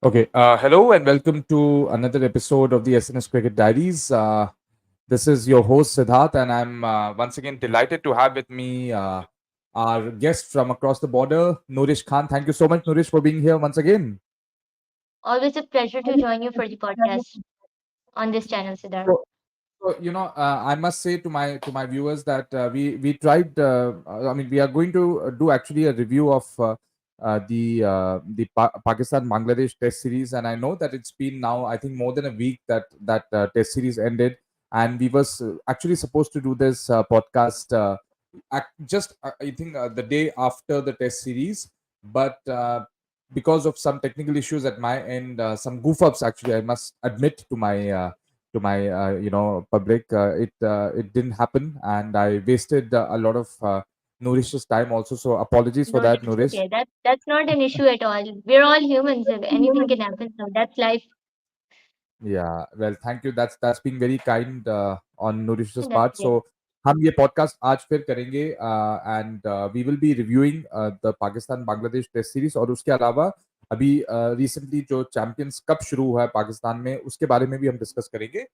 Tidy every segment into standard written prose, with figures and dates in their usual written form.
Okay. Hello and welcome to another episode of the S Cricket Diaries. This is your host Siddharth, and I'm once again delighted to have with me our guest from across the border, Noorish Khan. Thank you so much, Noorish, for being here once again. Always a pleasure to join you for the podcast on this channel, Siddharth. So, I must say to my viewers that we tried. I mean, we are going to do actually a review of the Pakistan Bangladesh Test series, and I know that it's been now I think more than a week that Test series ended, and we was actually supposed to do this podcast just I think the day after the Test series, but. Because of some technical issues at my end, some goof ups actually, I must admit to my public. It didn't happen, and I wasted a lot of Nourish's time also. So apologies for No, that, that's Nourish. okay. That's not an issue at all. We're all humans. If anything can happen, so that's life. Yeah, well, thank you. That's being very kind on Nourish's That's part. okay. So हम ये podcast आज फिर करेंगे and we will be reviewing the Pakistan Bangladesh Test series और उसके अलावा अभी recently जो Champions Cup शुरू हुआ है पाकिस्तान में उसके बारे में भी हम डिस्कस करेंगे.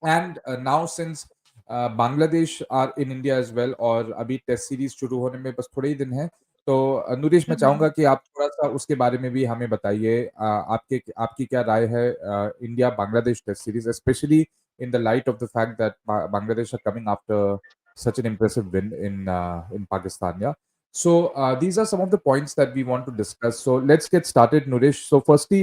And now since Bangladesh are in India as well और अभी टेस्ट सीरीज शुरू होने में बस थोड़े ही दिन हैं तो नुरेश मैं चाहूंगा Mhm. कि आप थोड़ा सा उसके बारे में भी हमें बताइए आपके आपकी क्या राय है India Bangladesh test series specially in the light of the fact that Bangladesh are coming after such an impressive win in Pakistan. Yeah. So these are some of the points that we want to discuss. So let's get started, Nuresh. So firstly,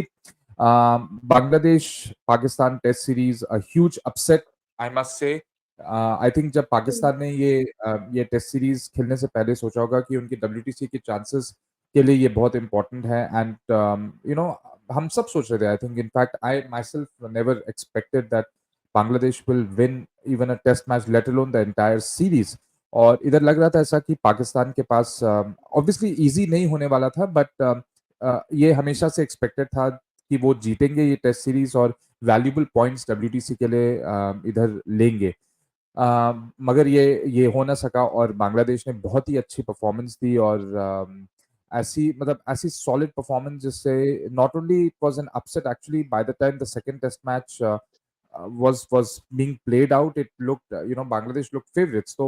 Bangladesh Pakistan Test Series, a huge upset, I must say. I think जब Mhm. Pakistan ने ये test series खेलने से पहले सोचा होगा कि उनकी WTC के चांसेस के लिए ये बहुत इंपॉर्टेंट है एंड हम सब सोच रहे थे I think in fact I myself never expected that Bangladesh will win even a test match let alone the entire series और इधर लग रहा था ऐसा कि पाकिस्तान के पास ऑब्वियसली इजी नहीं होने वाला था बट ये हमेशा से एक्सपेक्टेड था कि वो जीतेंगे ये टेस्ट सीरीज और वैल्यूबल पॉइंट्स WTC के लिए इधर लेंगे मगर ये हो ना सका और बांग्लादेश ने बहुत ही अच्छी परफॉर्मेंस दी और ऐसी मतलब ऐसी सॉलिड परफॉर्मेंस जिससे not only it was an upset actually by the time the second test match was being played out it looked Bangladesh looked favorites so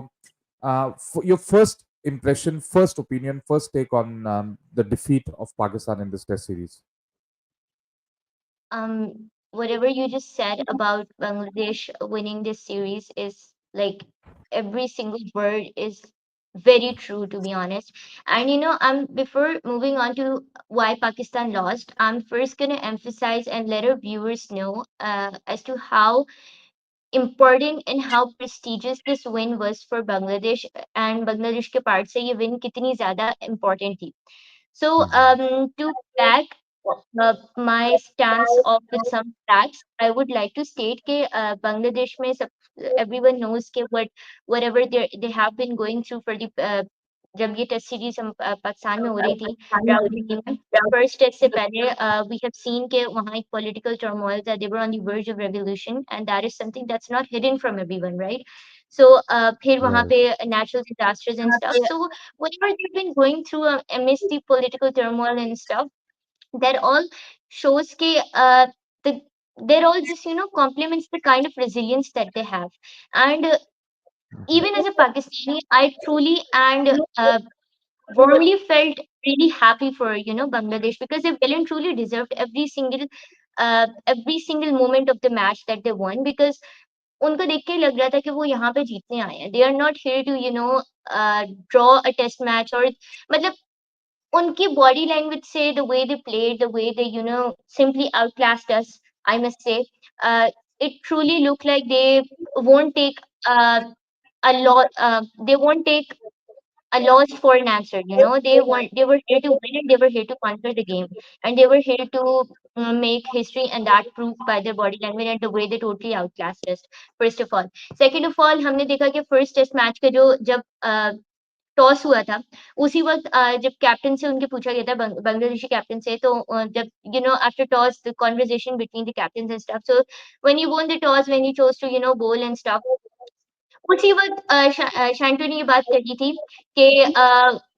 for your first impression first opinion first take on the defeat of Pakistan in this test series. Whatever you just said about Bangladesh winning this series is like every single word is very true, to be honest. And before moving on to why Pakistan lost, I'm first gonna emphasize and let our viewers know as to how important and how prestigious this win was for Bangladesh and Bangladesh के part से ये win कितनी ज़्यादा important थी. So, to back my stance off with some facts, I would like to state that Bangladesh में everyone knows that whatever they have been going through for the जब ये test series हम पाकिस्तान में हो रही थी रावलपिंडी में फर्स्ट टेस्ट से पहले we have seen कि वहाँ एक political turmoil था, they were on the verge of revolution and that is something that's not hidden from everyone, right? So फिर वहाँ Right. पे natural disasters and stuff, so whatever they've been going through amidst the political turmoil and stuff, that all shows कि the they're all just complements the kind of resilience that they have. And even as a Pakistani, I truly and warmly felt really happy for Bangladesh, because they well and truly deserved every single moment of the match that they won, because उनको देख के लग रहा था कि वो यहाँ पे जीतने आए हैं, they are not here to draw a test match, और मतलब उनकी body language से, the way they played, the way they simply outclassed us, I must say. It truly looked like they won't take uh, a lot they won't take a loss for an answer. They were here to win and they were here to conquer the game, and they were here to make history, and that proved by their body language and the way they totally outclassed us. First of all, second of all, हमने देखा कि first test match का जो जब toss हुआ था, उसी वक्त जब कैप्टन से उनके पूछा गया था, बांग्लादेशी कैप्टन से, तो जब after toss the conversation between the captains and stuff, so when you won the toss, when you chose to bowl and stuff, उसी वक़्त शांतु ने ये बात कही थी कि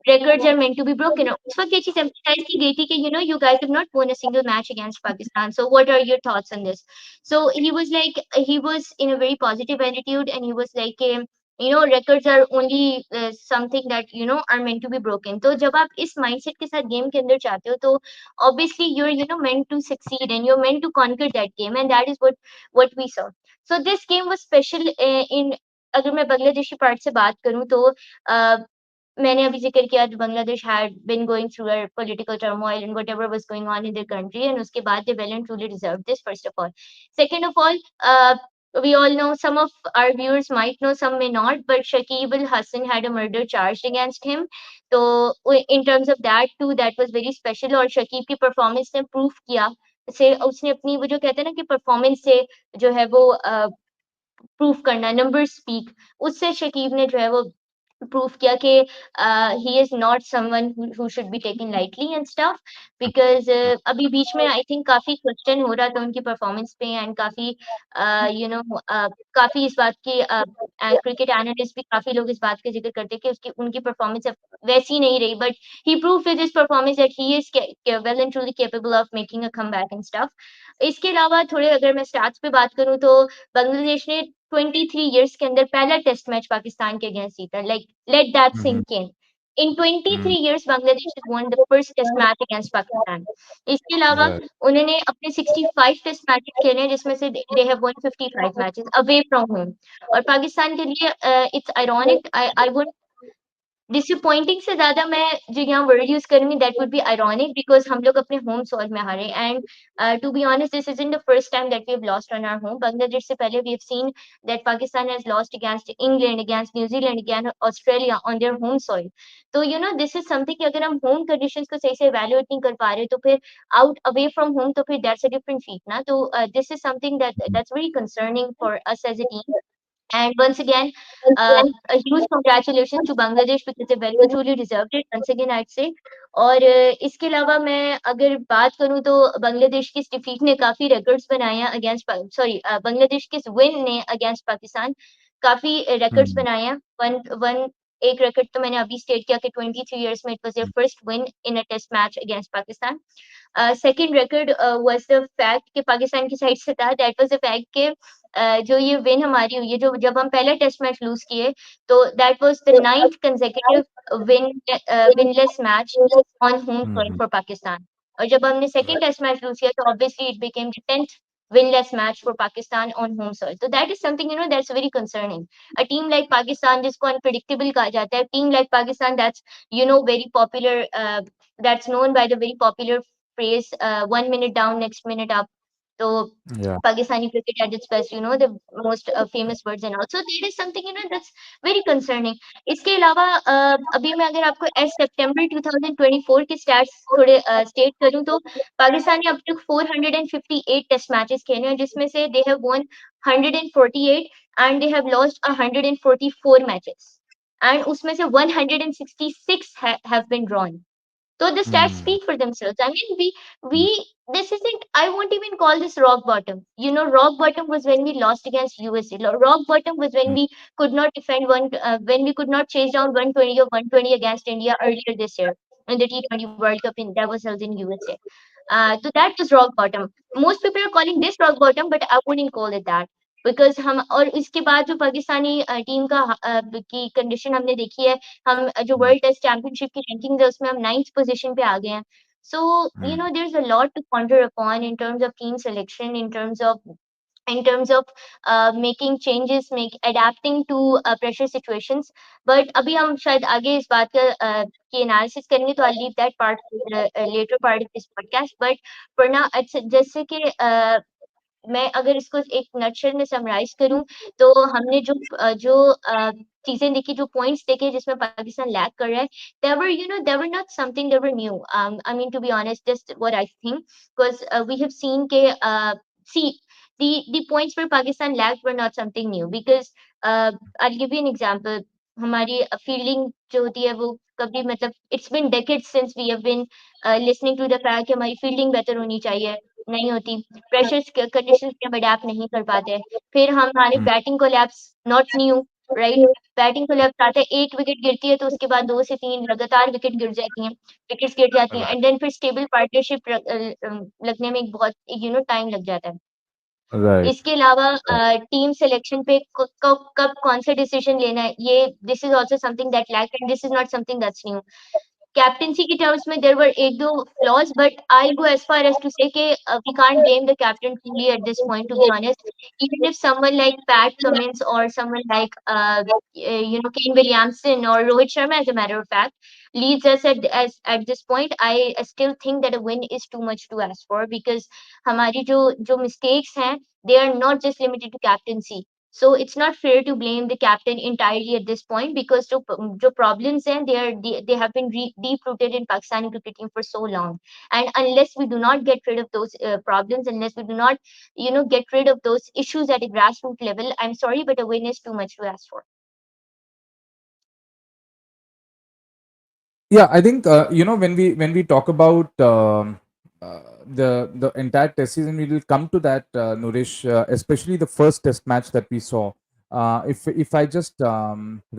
records are meant to be broken. उस वक्त ये चीज emphasize की गई थी कि you guys have not won a single match against Pakistan. So what are your thoughts on this? So he was in a very positive attitude, and he was like, records are only something that are meant to be broken. तो जब आप इस mindset के साथ game के अंदर जाते हो, तो obviously you're meant to succeed, and you're meant to conquer that game, and that is what we saw. So this game was special in, अगर मैं बांग्लादेशी पार्ट से बात करूं तो मैंने अभी ज़िक्र किया, Bangladesh had been going through a political turmoil and whatever was going on in their country, and उसके बाद they well and truly deserved this, first of all. Second of all, we all know, some of our viewers might know, some may not, but Shakib Al Hasan had a murder charged against him. तो in terms of that too, that was very special, और शकीब की performance ने proof किया, से उसने अपनी वो जो कहते हैं ना कि परफॉर्मेंस से जो है वो प्रूफ करना, नंबर स्पीक, उससे शकीब ने जो है वो proof किया कि he is not someone who should be taken lightly and stuff, because अभी बीच में आई थिंक काफी क्वेश्चन हो रहा था उनकी परफॉर्मेंस पे, एंड काफी काफी इस बात की क्रिकेट एनालिस्ट भी काफी लोग इस बात का जिक्र करते हैं कि उसकी उनकी परफॉर्मेंस अब वैसी नहीं रही, but he prove with his performance that he is well and truly capable of making a comeback and stuff. इसके अलावा थोड़े अगर मैं स्टैट्स पे बात करूं तो बांग्लादेश ने 23 इयर्स के अंदर पहला टेस्ट मैच पाकिस्तान के अगेंस्ट जीता. Like, let that Mhm. Sink in. In 23 Mm. years, Bangladesh has won the first test match against Pakistan. इसके अलावा Right. उन्होंने अपने 65 टेस्ट मैचेस खेले हैं, जिसमें से they have won 55 matches away from home. और पाकिस्तान के लिए it's ironic. I would disappointing से ज़्यादा मैं जो यहाँ वर्ड यूज़ करूँगी, that would be ironic, because हम लोग अपने होम सॉइल में हारे, and to be honest, this isn't the first time that we have lost on our home. Bangladesh से पहले we have seen that Pakistan has lost against England, against New Zealand, against Australia on their home soil. तो this is something कि अगर हम home conditions को सही से evaluate नहीं कर पा रहे, तो फिर आउट अवे फ्रॉम होम, तो फिर दैट्स अ डिफरेंट फीट ना. तो this is something that's very concerning for us as a team. And once again, a huge congratulations to Bangladesh because they well and truly deserved it. Once again, I'd say. और इसके अलावा मैं अगर बात करूं तो बांग्लादेश की इस डिफीट ने काफी रिकॉर्ड्स बनाए हैं अगेंस्ट, सॉरी, बांग्लादेश के इस विन ने अगेंस्ट पाकिस्तान काफी रिकॉर्ड्स Mm. बनाए हैं. वन वन एक रिकॉर्ड तो मैंने अभी स्टेट किया कि 23 इयर्स में it was their first win in a test match against Pakistan. Second record was the fact कि पाकिस्तान की साइड से था, दैट वाज द फैक्ट कि जो ये विन हमारी हुई है, जो जब हम पहला टेस्ट मैच लूज किए, तो that was the 9th consecutive winless match on home soil Mhm. For Pakistan. और जब हमने सेकंड टेस्ट मैच लूज किया, तो obviously it became the 10th winless match for Pakistan on home soil. So that is something that's very concerning. A team like Pakistan, जिसको unpredictable कहा जाता है, team like Pakistan that's very popular, that's known by the very popular phrase, 1 minute down, next minute up. So Yeah. Pakistani cricket at its best, the most famous words and all. So that is something that's very concerning. इसके अलावा अभी मैं अगर आपको as सितंबर 2024 के stats थोड़े state करूं, तो पाकिस्तान ने अब तक 458 टेस्ट मैचेस खेले हैं, जिसमें से they have won 148 and they have lost 144 matches, and उसमें से 166 have been drawn. So the stats Mm. speak for themselves. I mean, we this isn't. I won't even call this rock bottom. Rock bottom was when we lost against USA. Rock bottom was when Mm. we could not defend when we could not chase down 120 or 120 against India earlier this year in the T20 World Cup that was held in USA. So that was rock bottom. Most people are calling this rock bottom, but I wouldn't call it that. Because हम, और इसके बाद जो Pakistani team का की condition हमने देखी है, हम जो Mm. वर्ल्ड टेस्ट चैंपियनशिप की रैंकिंग है उसमें हम 9th पोजीशन पे आ गए हैं. So Mm. There is a lot to ponder upon in terms of team selection, in terms of making changes, adapting to pressure situations. But अभी हम शायद आगे इस बात का की एनालिसिस करेंगे, तो I leave that part later part of this podcast. But for now, जैसे कि मैं अगर इसको एक नटशेल में समराइज़ करूँ, तो हमने चीज़ें देखी, जो पॉइंट्स देखे जिसमें पाकिस्तान लैग कर रहा है, they were not something, they were new. I mean, to be honest, just what I think, because we have seen के see, the points where Pakistan lagged were not something new, because I'll give you an example. हमारी fielding जो होती है वो कभी, मतलब it's been decades since we have been listening to the fact कि हमारी फील्डिंग बेटर होनी चाहिए, नहीं होती. प्रेशर्स कंडीशंस के हम अडैप्ट नहीं कर पाते. फिर हमारे Mm. Batting collapse, not new. Right? Batting को लेफ्ट आता है, 1 विकेट गिरती है तो उसके बाद 2 से 3 लगातार विकेट्स गिर जाती हैं एंड देन फिर स्टेबल पार्टनरशिप लगने में एक बहुत टाइम लग जाता है। राइट, इसके अलावा राइट। टीम सिलेक्शन पे कब कब कौन सा डिसीजन लेना है, ये this is also something that lack and this is not something that's new. Captaincy के terms में there were 1-2 flaws, but I'll go as far as to say कि we can't blame the captain fully at this point, to be honest. Even if someone like Pat Cummins or someone like Kane Williamson or Rohit Sharma, as a matter of fact, leads us at this point, I still think that a win is too much to ask for because हमारी जो mistakes हैं, they are not just limited to captaincy. So it's not fair to blame the captain entirely at this point because जो problems हैं they have been deep rooted in Pakistani cricket team for so long, and unless we do not get rid of those problems, unless we do not get rid of those issues at a grassroots level, I'm sorry, but a win is too much to ask for. Yeah, I think when we talk about the entire test season, we will come to that, Nourish, especially the first test match that we saw. If I just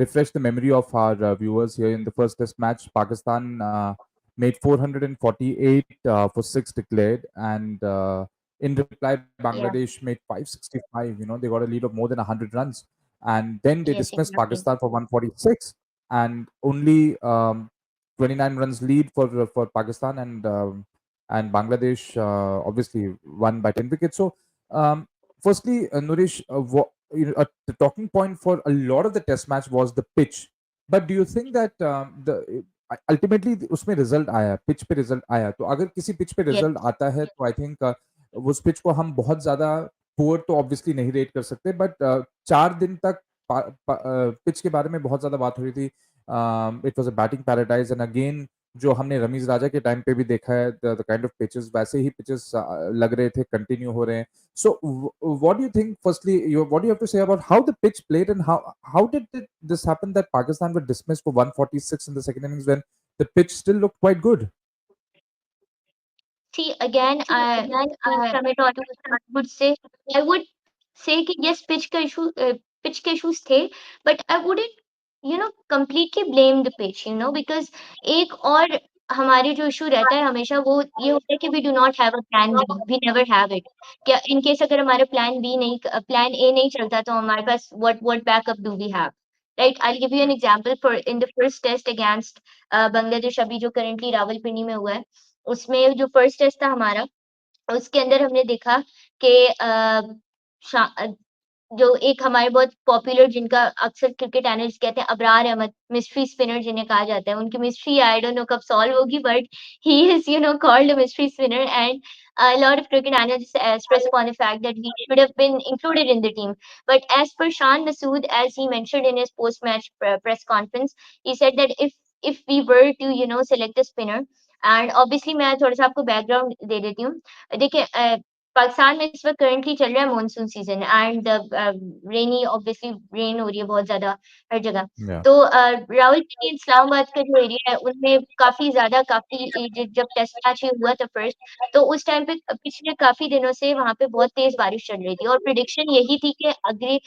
refresh the memory of our viewers here, in the first test match, Pakistan made 448 for six declared, and in reply, Yeah. Bangladesh made 565. You know, they got a lead of more than 100 runs, and then they Yes, dismissed exactly. Pakistan for 146, and only 29 runs lead for Pakistan, and Bangladesh obviously won by 10 wickets. So, firstly, Nourish, the talking point for a lot of the test match was the pitch. But do you think that the ultimately उसमें result आया, pitch पे result आया, तो अगर किसी pitch पे Yes. Result आता है तो आई थिंक उस पिच को हम बहुत ज्यादा पुअर तो ऑब्वियसली नहीं रेट कर सकते, बट 4 दिन तक पिच के बारे में बहुत ज्यादा बात हो रही थी. It was a batting paradise, and again जो हमने रमीज राजा के टाइम पे भी देखा है, द काइंड ऑफ पिचेस वैसे ही पिचेस लग रहे थे, कंटिन्यू हो रहे हैं. So, what do you think? Firstly, what do you have to say about how the pitch played, and how did this happen that Pakistan were dismissed for 146 in the second innings when the pitch still looked quite good? See, again, to sum it all up, I would say कि yes, pitch के issues थे, but I wouldn't, completely blame the pitch, because एक और हमारे जो issue रहता है हमेशा वो ये होता है कि we do not have a plan B, we never have it. क्या in case अगर हमारा plan A नहीं चलता तो हमारे पास what backup do we have? Right? I'll give you an example for in the first test against Bangladesh अभी जो currently Rawalpindi में हुआ है. उसमें जो फर्स्ट टेस्ट था हमारा, उसके अंदर हमने देखा कि शा जो एक हमारे बहुत पॉपुलर जिनका अक्सर क्रिकेट एनालिस्ट कहते हैं अबरार अहमद, मिस्ट्री स्पिनर जिन्हें कहा जाता है। उनकी मिस्ट्री आई डोंट नो कब सॉल्व होगी but he is called a mystery spinner and a lot of cricket analysts stress upon the fact that he should have been included in the team. But as per Shan Masood, as he mentioned in his post-match press conference, he said that if we were to select a spinner, and obviously मैं थोड़ा सा आपको background दे देती हूँ। देखिए पाकिस्तान में इस वक़्त करंटली चल रहा है monsoon season and rainy obviously rain हो रही है बहुत ज़्यादा हर जगह। Yeah. तो रावलपिंडी इस्लामाबाद का जो एरिया है उनमें काफ़ी ज़्यादा काफ़ी ज जब टेस्ट मैच ये हुआ था फर्स्ट, तो उस टाइम पे पिछले काफ़ी दिनों से वहाँ पे बहुत तेज़ बारिश चल रही थी और प्रेडिक्शन यही थी कि अगले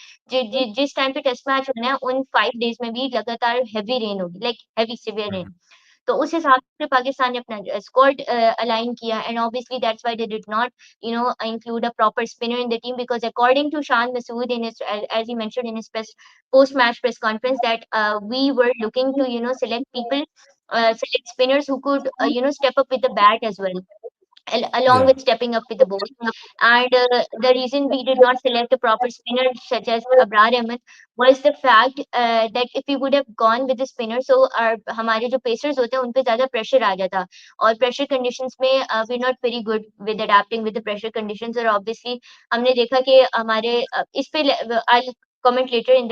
जिस टाइम पे टेस्ट मैच होना है उन 5 डेज़ में भी लगातार हेवी रेन होगी, लाइक हेवी सीवियर रेन। तो उस हिसाब से पाकिस्तान ने अपना स्क्वाड अलाइन किया and obviously that's why they did not include a proper spinner in the team because according to Shan Masood in his as he mentioned in his post match press conference that we were looking to select people select spinners who could step up with the bat as well along Yeah. with stepping up with the ball. And the reason we did not select a proper spinner such as Abrar Ahmed was the fact that if we would have gone with the spinner, so our हमारे जो pacers होते हैं उन पे ज़्यादा pressure आ जाता और pressure conditions में we're not very good with adapting with the pressure conditions और obviously हमने देखा कि हमारे इस पे I'll comment later in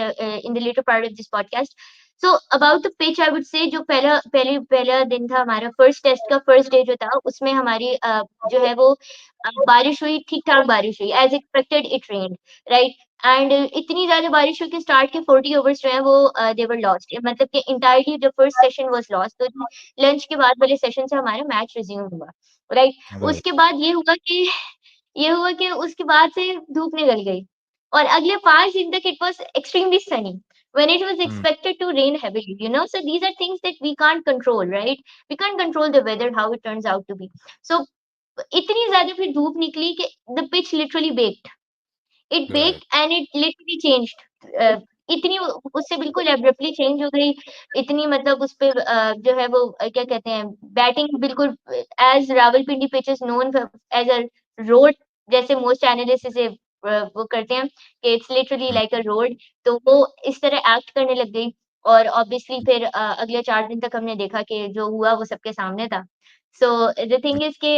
the later part of this podcast. So about the pitch I would से जो पहला दिन था हमारा फर्स्ट टेस्ट का फर्स्ट डे जो था उसमें हमारी जो है वो बारिश हुई, ठीक-ठाक बारिश हुई, as expected it rained, right? And इतनी ज़्यादा बारिश हुई कि स्टार्ट के 40 ओवर्स जो हैं वो दे वर लॉस्ट मतलब कि entirely the first session was lost तो लंच के बाद वाले सेशन से हमारा मैच रिज़्यूम हुआ, राइट? Right. उसके बाद ये हुआ कि उसके बाद से धूप निकल गई और अगले 5 दिन तक it was extremely Sunny. when it was mm, expected to rain heavily, you know. So these are things that we can't control, right? We can't control the weather, how it turns out to be. So इतनी ज़्यादा फिर धूप निकली कि the pitch literally baked. It right. baked and it literally changed. अ, इतनी उससे बिल्कुल abruptly change हो गई, इतनी मतलब उस पे जो है वो क्या कहते हैं, बैटिंग बिल्कुल as Rawalpindi pitch is known as a road, जैसे मोस्ट एनालिस्ट इसे वो करते हैं कि it's literally Mm, like a road, तो वो इस तरह एक्ट करने लग गई। और ऑब्वियसली फिर अगले 4 दिन तक हमने देखा कि जो हुआ वो सबके सामने था। So the mm, thing is कि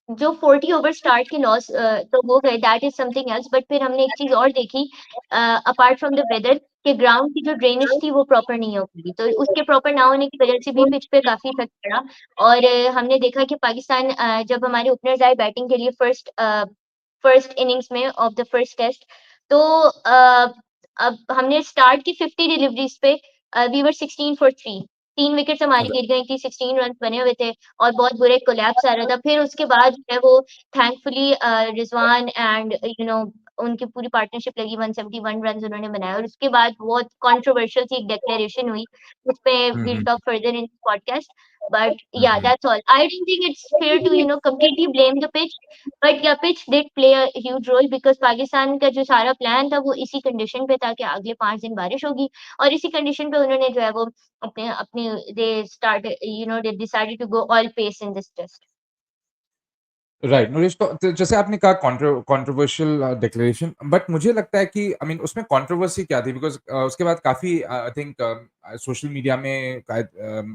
जो 40 ओवर स्टार्ट के लॉस तो हो गए, that is something else, but फिर हमने एक चीज़ और देखी अपार्ट फ्रॉम द वेदर, कि ग्राउंड की जो ड्रेनेज थी वो प्रॉपर नहीं हो पाई। तो उसके प्रॉपर ना होने की वजह से भी पिच पे काफ़ी इफ़ेक्ट पड़ा। और हमने देखा कि पाकिस्तान जब हमारे ओपनर्स आए बैटिंग के लिए फर्स्ट इनिंग्स में ऑफ द फर्स्ट टेस्ट, तो अब हमने स्टार्ट की 50 डिलीवरीज़ पे वी वर 16 फॉर 3, 3 विकेट्स हमारी right. गिर गई थी, 16 रन्स बने हुए थे और बहुत बुरे कोलैप्स आ रहा था। फिर उसके बाद जो है वो thankfully Rizwan and you no उनकी पूरी पार्टनरशिप लगी, 171 रन्स उन्होंने बनाए और उसके बाद बहुत कंट्रोवर्शियल सी एक डिक्लेरेशन हुई, उसपे we will Mhm, talk further in podcast. But yeah mhm. That's all. I don't think it's fair to completely blame the pitch, but yeah pitch did play a huge role because Pakistan का जो सारा plan था वो इसी condition पे था कि अगले 5 दिन बारिश होगी और इसी कंडीशन पे उन्होंने जो है वो अपने अपने they start they decided to go all pace in this test. Right, Naresh, तो जैसे आपने कहा कंट्रोवर्शियल डिक्लेरेशन, बट मुझे लगता है कि आई मीन उसमें कंट्रोवर्सी क्या थी? बिकॉज़ उसके बाद काफ़ी आई थिंक सोशल मीडिया में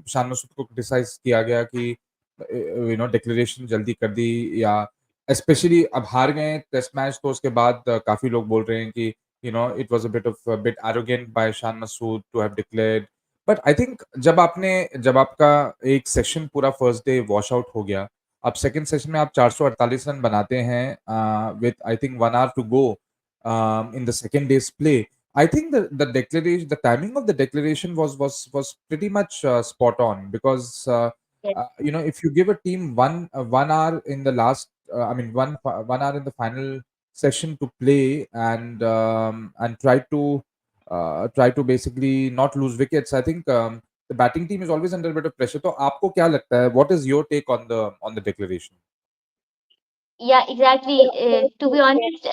शान मसूद को क्रिटिसाइज़ किया गया कि डिक्लेरेशन जल्दी कर दी, या स्पेशली अब हार गए टेस्ट मैच, तो उसके बाद काफ़ी लोग बोल रहे हैं कि it was a bit arrogant by Shan Masood to have declared. But I think जब आपका एक सेशन पूरा फर्स्ट डे वॉश आउट हो गया, अब सेकंड सेशन में आप 448 रन बनाते हैं with I think 1 hour to go in the second day's play. I think the timing of the declaration was pretty much spot on, because if you give a team 1 hour in the last, I mean 1 hour in the final session to play, and try to basically not lose wickets. I think the batting team is always under a bit of pressure. तो आपको क्या लगता है? What is your take on the declaration? Yeah, exactly. To be honest,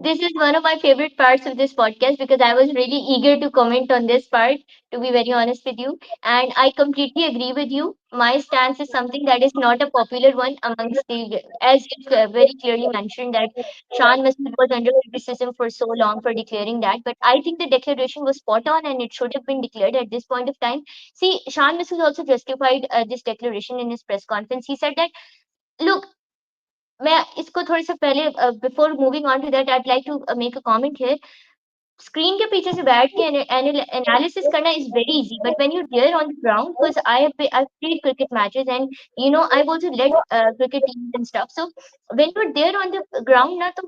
this is one of my favorite parts of this podcast because I was really eager to comment on this part, to be very honest with you. And I completely agree with you. My stance is something that is not a popular one amongst the, as you very clearly mentioned, that Shan Masood was under criticism for so long for declaring that. But I think the declaration was spot on and it should have been declared at this point of time. See, Shan Masood also justified this declaration in his press conference. He said that, look, मैं इसको थोड़ा-सा पहले before moving on to that, I'd like to make a comment here. Screen के पीछे से बैठ के analysis करना is very easy, but when you there on the ground, because I played cricket matches and I have also led cricket teams and stuff. So when you are there on the ground ना, तो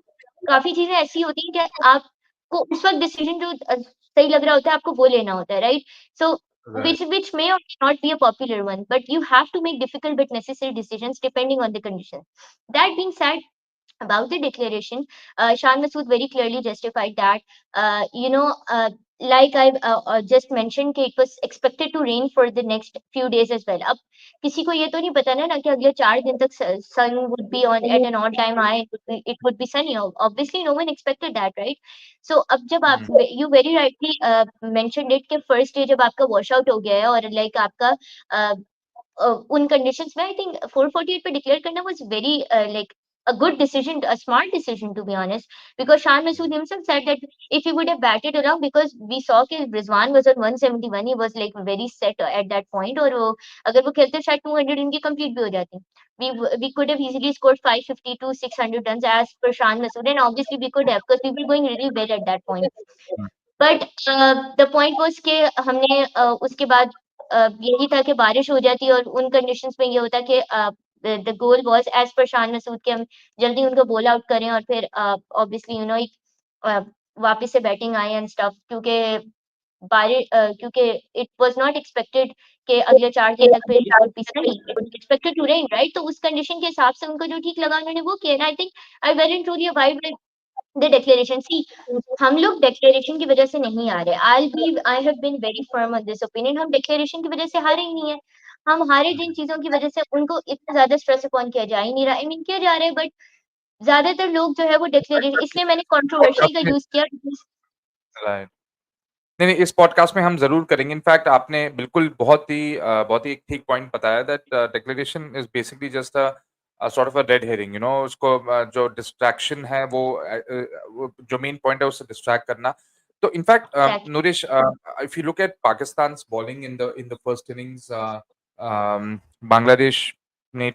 काफ़ी चीज़ें ऐसी होती हैं कि आपको उस वक़्त डिसीजन जो सही लग रहा होता है, आपको वो लेना होता है, right? So Right. which may or may not be a popular one, but you have to make difficult but necessary decisions depending on the condition. That being said, about the declaration, Shan Masood very clearly justified that, like I've just mentioned, कि it was expected to rain for the next few days as well. अब किसी को ये तो नहीं पता ना कि अगले 4 दिन तक sun would be on at an all time high. It would be sunny. Obviously, no one expected that, right? So अब जब आप Mm, you very rightly mentioned it कि first day जब आपका wash out हो गया है और like आपका uh, उन कंडीशंस में आई थिंक 448 पे डिक्लेयर करना was very like a good decision, a smart decision to be honest, because Shan Masood himself said that if he would have batted around, because we saw that Rizwan was on 171, he was like very set at that point, और वो अगर वो खेलते शायद 200 इनकी complete भी हो जाती. We could have easily scored 550 to 600 runs as per Shan Masood, and obviously we could have because we were going really well at that point. mm, but the point was कि हमने उसके बाद यही था कि बारिश हो जाती और उन कंडीशंस में ये होता कि the goal was as per Shan Masood कि हम जल्दी उनको बॉल आउट करें और फिर ऑब्वियसली एक अ, वापस से बैटिंग आए एंड स्टफ, क्योंकि इट वाज़ नॉट एक्सपेक्टेड कि अगले 4 दिन तक फिर it would be sunny, it was expected to rain, right? तो उस कंडीशन के हिसाब से उनको जो ठीक लगा उन्होंने वो किया, and I think I well and truly abide the declaration see, हम लोग डिक्लेरेशन की वजह से नहीं हारे। I have been very firm on this opinion, हम डिक्लेरेशन की वजह से हारे ही नहीं है। हम हारे जिन चीजों की वजह से उनको इतना ज्यादा स्ट्रेस अपॉन किया जा ही नहीं रहा, आई मीन किया जा रहा है, बट ज्यादातर लोग जो है वो डिक्लेरेशन, इसलिए मैंने कंट्रोवर्सी का यूज किया। राइट। नहीं, नहीं, इस पॉडकास्ट में हम ज़रूर करेंगे। इनफैक्ट आपने बिल्कुल बहुत ही एक ठीक पॉइंट बताया that declaration is basically just sort of a red herring, you know उसको जो डिस्ट्रैक्शन है वो जो मेन पॉइंट है उससे डिस्ट्रैक्ट करना। तो in fact exactly. Noorish, if you look at Pakistan's bowling in the first innings, Bangladesh made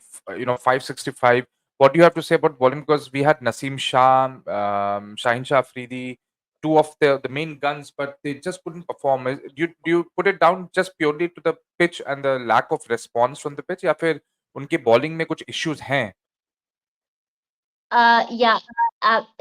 565. What do you have to say about bowling? Because we had Naseem Shah, Shaheen Shah Afridi, two of the main guns, but they just couldn't perform. Do you put it down just purely to the pitch and the lack of response from the pitch, या फिर उनके bowling में कुछ issues हैं? Yeah,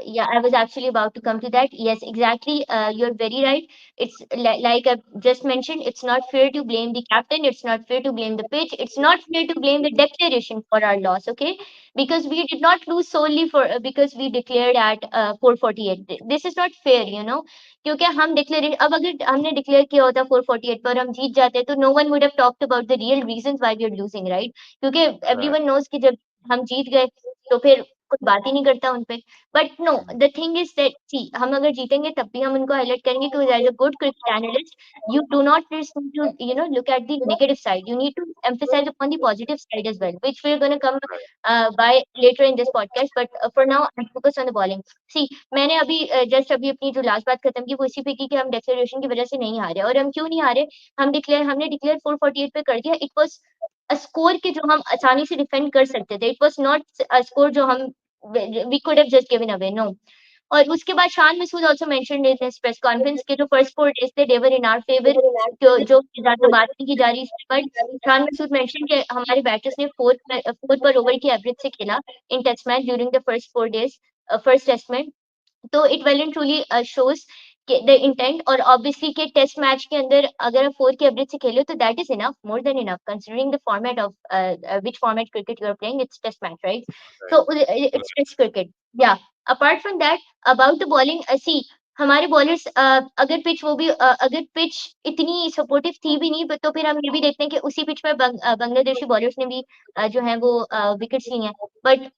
yeah, I was actually about to come to that. Yes, exactly. You're very right. It's like I just mentioned, it's not fair to blame the captain. It's not fair to blame the pitch. It's not fair to blame the declaration for our loss, okay? Because we did not lose solely for because we declared at 448. This is not fair, you know. क्योंकि हम declare, अब अगर हमने declare किया होता 448 पर हम जीत जाते तो no one would have talked about the real reasons why we are losing, right? क्योंकि Right. एवरीवन नोज कि जब हम जीत गए तो फिर कोई बात ही नहीं करता उन पे। But no, the thing is that see, हम अगर जीतेंगे तब भी हम उनको हाईलाइट करेंगे क्योंकि as a good cricket analyst you do not need to look at the negative side, you need to emphasize upon the positive side as well, which we're going to come Right. by later in this podcast, but for now I focus on the bowling. See, मैंने अभी just अभी अपनी जो last बात खत्म की वो इसी पे की कि हम डिक्लेरेशन की वजह से नहीं हारे, और हम क्यों नहीं हारे? हमने डिक्लेयर 448 पे कर दिया। इट वाज स्कोर के जो हम आसानी से डिफेंड कर सकते थे। It was not a score जो हम we could have just given away, no. और उसके बाद Shan Masood also mentioned in his press conference के जो फर्स्ट 4 डेज थे दे वर इन आवर फेवर, जो ज्यादा बात नहीं की जा रही इसमें, बट शान मसूद मेंशन कि हमारे बैटर्स ने 4 पर ओवर की एवरेज से खेला in test match during the first 4 days, first test में। तो it well and truly shows the intent, और ऑब्वियसली के टेस्ट मैच के अंदर अगर आप 4 की एवरेज से खेले हो तो that is enough, more than enough considering the format of which format cricket you are playing, it's test match, right? Right. So it's test cricket. या apart from that, about the bowling, see हमारे bowlers, अगर pitch वो भी अगर pitch इतनी supportive थी भी नहीं, तो फिर हम ये भी देखते हैं कि उसी पिच में बांग्लादेशी बॉलर्स ने भी जो है वो विकेट्स ली हैं। But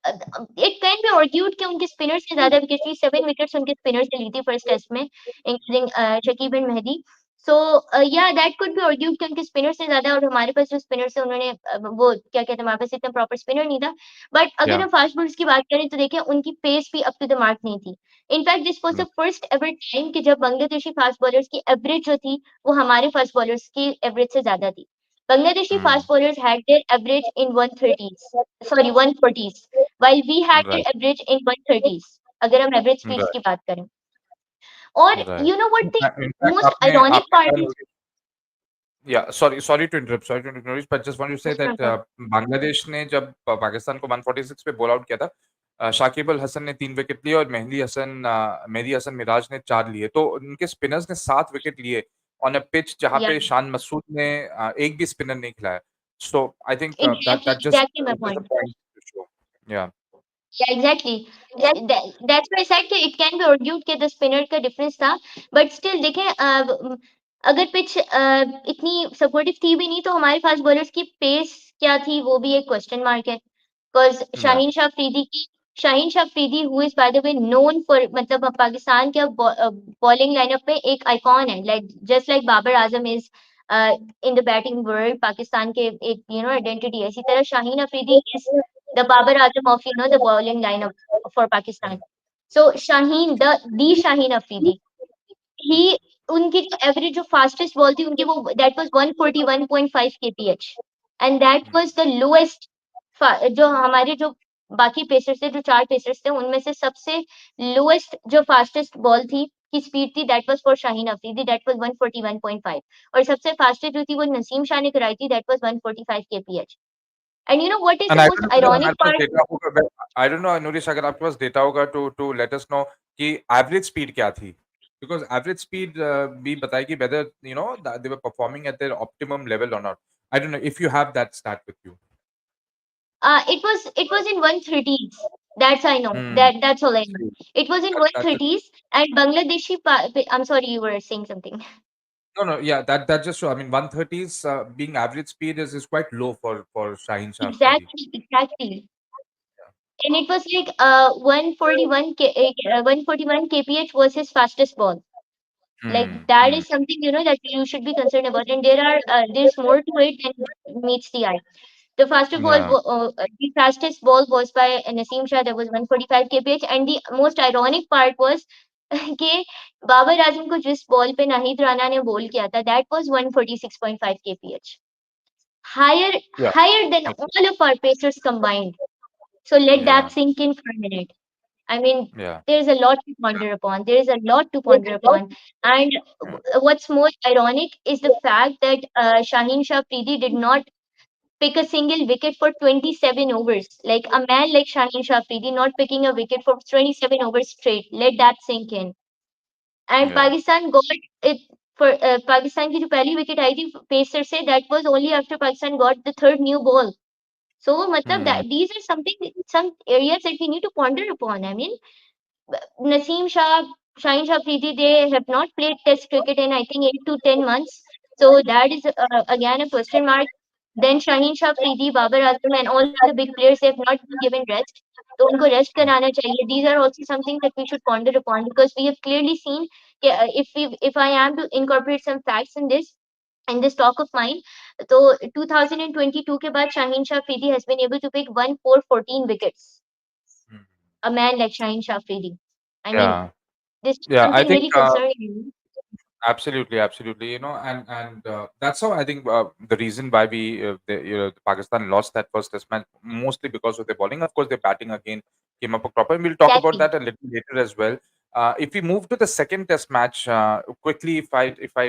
it can be argued कि उनके स्पिनर्स ने ज़्यादा विकेट्स ली, 7 विकेट्स उनके स्पिनर्स ने ली थी फर्स्ट टेस्ट में, इंक्लूडिंग शकीब एंड मेहदी। सो या दैट कुड बी आर्ग्यूड कि उनके स्पिनर्स ने ज़्यादा, और हमारे पास जो स्पिनर्स थे उन्होंने वो क्या कहते हैं, हमारे पास इतना प्रॉपर स्पिनर नहीं था। बट अगर Yeah. हम फास्ट बॉलर्स की बात करें तो देखिए उनकी पेस भी अप टू द मार्क नहीं थी। In fact this was the first ever time कि जब बांग्लादेशी फास्ट बॉलर्स की एवरेज जो थी वो हमारे फास्ट बॉलर्स की एवरेज से ज़्यादा थी। Bangladeshi fast Mm. bowlers had their average in 130s, sorry 140s, while we had their Right. average in 130s, अगर हम एवरेज स्पीड्स Right. की बात करें। और Right. You know what the in fact most आपने आयरॉनिक आपने पार्ट कहा, is, Yeah, sorry to interrupt, Nourish, but just want to say that Bangladesh ने जब पाकिस्तान को 146 पे बॉल आउट किया था, शाकिब अल हसन ने 3 विकेट लिए और मेहदी हसन मिराज ने 4 लिए। तो उनके स्पिनर्स ने 7 विकेट लिए ऑन अ पिच जहाँ या पे शान मसूद ने एक भी स्पिनर नहीं खिलाया। So I think that exactly that just exactly my just a point. Point to show. Yeah. Yeah, exactly. That's why I said कि it can be argued कि the spinner का difference था, but still देखें अगर pitch इतनी supportive थी भी नहीं तो हमारे फास्ट बॉलर्स की पेस क्या थी वो भी एक क्वेश्चन मार्क है। Because yeah. Shaheen Shah Afridi who is by the way known for, मतलब पाकिस्तान के बॉलिंग लाइनअप में एक आइकॉन है, like just like Babar Azam is in the batting world, Pakistan के एक आइडेंटिटी है, इसी तरह Shaheen Afridi is the Babar Azam of the bowling lineup for Pakistan. So Shaheen Afridi, he उनकी जो एवरेज जो फास्टेस्ट बॉल थी उनकी वो that was 141.5 kph, and that was the lowest. जो हमारे जो बाकी पेसर्स थे, जो 4 पेसर्स थे उनमें से सबसे लोएस्ट जो फास्टेस्ट बॉल थी की स्पीड थी that was for Shaheen Afridi, that was 141.5, और सबसे फास्टेस्ट जो थी वो नसीम शाह ने कराई थी, that was 145 kph। And you know what is the end I don't most know अगर आयरॉनिक हमारे पास पार्ट? डेटा होगा, आई डोंट नो नूरिश, अगर आपके पास डेटा होगा टू लेट अस नो कि एवरेज स्पीड क्या थी, बिकॉज़ एवरेज स्पीड भी बताएगी whether they were performing at their optimum level और not. I don't know if you have that stat with you. It was in 130s. That's I know. Hmm. That's all I know. See, It was in that just 130s and I'm sorry, you were saying something. no, no, yeah, that just show. I mean, 130s being average speed is quite low for Shaheen Shah Afridi. Exactly, exactly. And it was like 141 kph was his fastest ball. Like Hmm. that Hmm. is something that you should be concerned about. And there's more to it than meets the eye. Yeah. The fastest ball was by Naseem Shah. That was 145 kph. And the most ironic part was कि बाबर आजम को जिस ball पे नाहिद राणा ने बोल किया था, that was 146.5 kph, higher Yeah. higher than all of our pacers combined. So let Yeah. that sink in for a minute. I mean, Yeah. there's a lot to ponder upon. There is a lot to ponder upon. And Yeah. what's more ironic is the fact that Shaheen Shah Afridi did not pick a single wicket for 27 overs. Like a man like Shaheen Shah Afridi not picking a wicket for 27 overs straight. Let that sink in. And Yeah. Pakistan got it for Pakistan की जो पहली wicket आई थी pacer से, that was only after Pakistan got the third new ball. So matlab Hmm. that these are some areas that we need to ponder upon. I mean, Naseem Shah, Shaheen Shah Afridi, they have not played Test cricket in I think 8 to 10 months. So that is again a question mark. Then Shaheen Shah Afridi, Babar Azam, and all the big players, they have not been given rest. तो उनको rest कराना चाहिए. These are also something that we should ponder upon because we have clearly seen if I am to incorporate some facts in this talk of mine, so 2022 के बाद Shaheen Shah Afridi has been able to pick 1,414 wickets. Hmm. A man like Shaheen Shah Afridi. I mean, Yeah. this is Yeah. I something think very concerning. absolutely, absolutely. And that's how I think the reason why Pakistan lost that first test match mostly because of their bowling. Of course, their batting again came up proper. And we'll talk about Exactly. that a little later as well. If we move to the second test match quickly, if I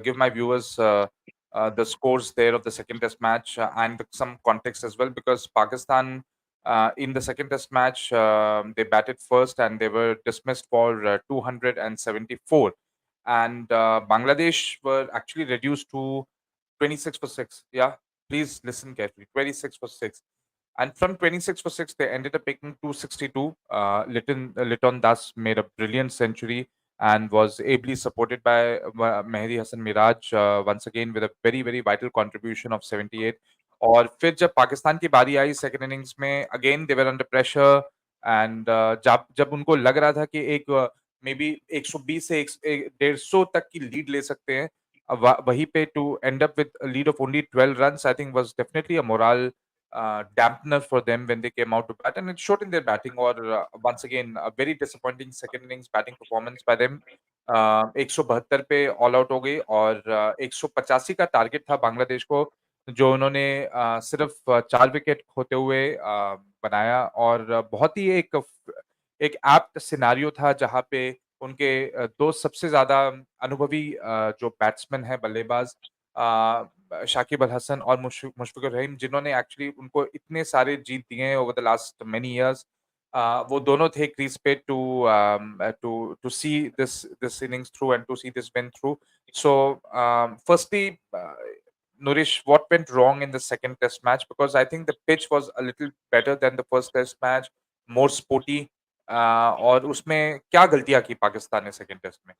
give my viewers the scores there of the second test match and some context as well, because Pakistan in the second test match they batted first and they were dismissed for 274, and Bangladesh were actually reduced to 26 for 6. Yeah, please listen carefully. 26 for 6. And from 26 for 6, they ended up picking 262. Liton Das made a brilliant century and was ably supported by Mehdi Hassan Miraj once again with a very, very vital contribution of 78. और फिर जब पाकिस्तान की बारी आई second innings में again they were under pressure and जब जब उनको लग रहा था कि एक मे बी 120 से 150 तक की लीड ले सकते हैं, वहीं पे to end up with lead of only 12 runs I think was definitely a morale dampener for them when they came out to bat, and it showed in their batting. Or once again, a very disappointing second innings batting performance by them. 172 पे all out हो गई और 185 का target था बांग्लादेश को, जो उन्होंने सिर्फ 4 विकेट खोते हुए बनाया। और बहुत ही एक एप्ट सिनारियो था जहाँ पे उनके दो सबसे ज्यादा अनुभवी जो बैट्समैन हैं बल्लेबाज, शाकिब अल हसन और मुशफिकुर रहीम, जिन्होंने एक्चुअली उनको इतने सारे जीत दिए हैं over the last many years, वो दोनों थे क्रीज पे to to to see this innings through and to see this win through. So firstly Nurish, what went wrong in the second test match? Because I think the pitch was a little better than the first test match, more sporty. और उसमें क्या गलतियां की पाकिस्तान ने second test में?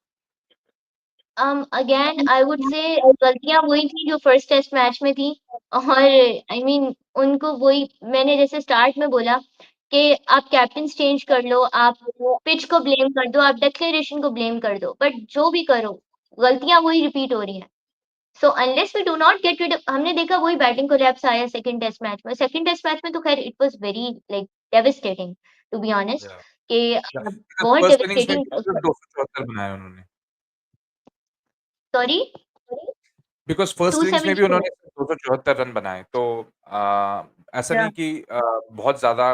Again, I would say गलतियां वही थी जो फर्स्ट टेस्ट मैच में थी। और आई मीन उनको वही मैंने जैसे स्टार्ट में बोला कि आप कैप्टन्स चेंज कर लो, आप पिच को ब्लेम कर दो, आप डिक्लेरेशन को ब्लेम कर दो, बट जो भी करो गलतियां वही रिपीट हो रही हैं। So unless we do not get rid, हमने देखा वही बैटिंग कोलैप्स आया सेकंड टेस्ट मैच में। सेकंड टेस्ट मैच में तो खैर it was very like devastating to be honest Yeah. कि Yeah. Because बहुत फर्स्ट इनिंग्स में भी डेवास्टेटिंग। सिर्फ 274 बनाए उन्होंने। सॉरी, बिकॉज़ फर्स्ट इनिंग्स में भी 274। उन्होंने सिर्फ 274 रन बनाए। तो ऐसा नहीं कि बहुत ज़्यादा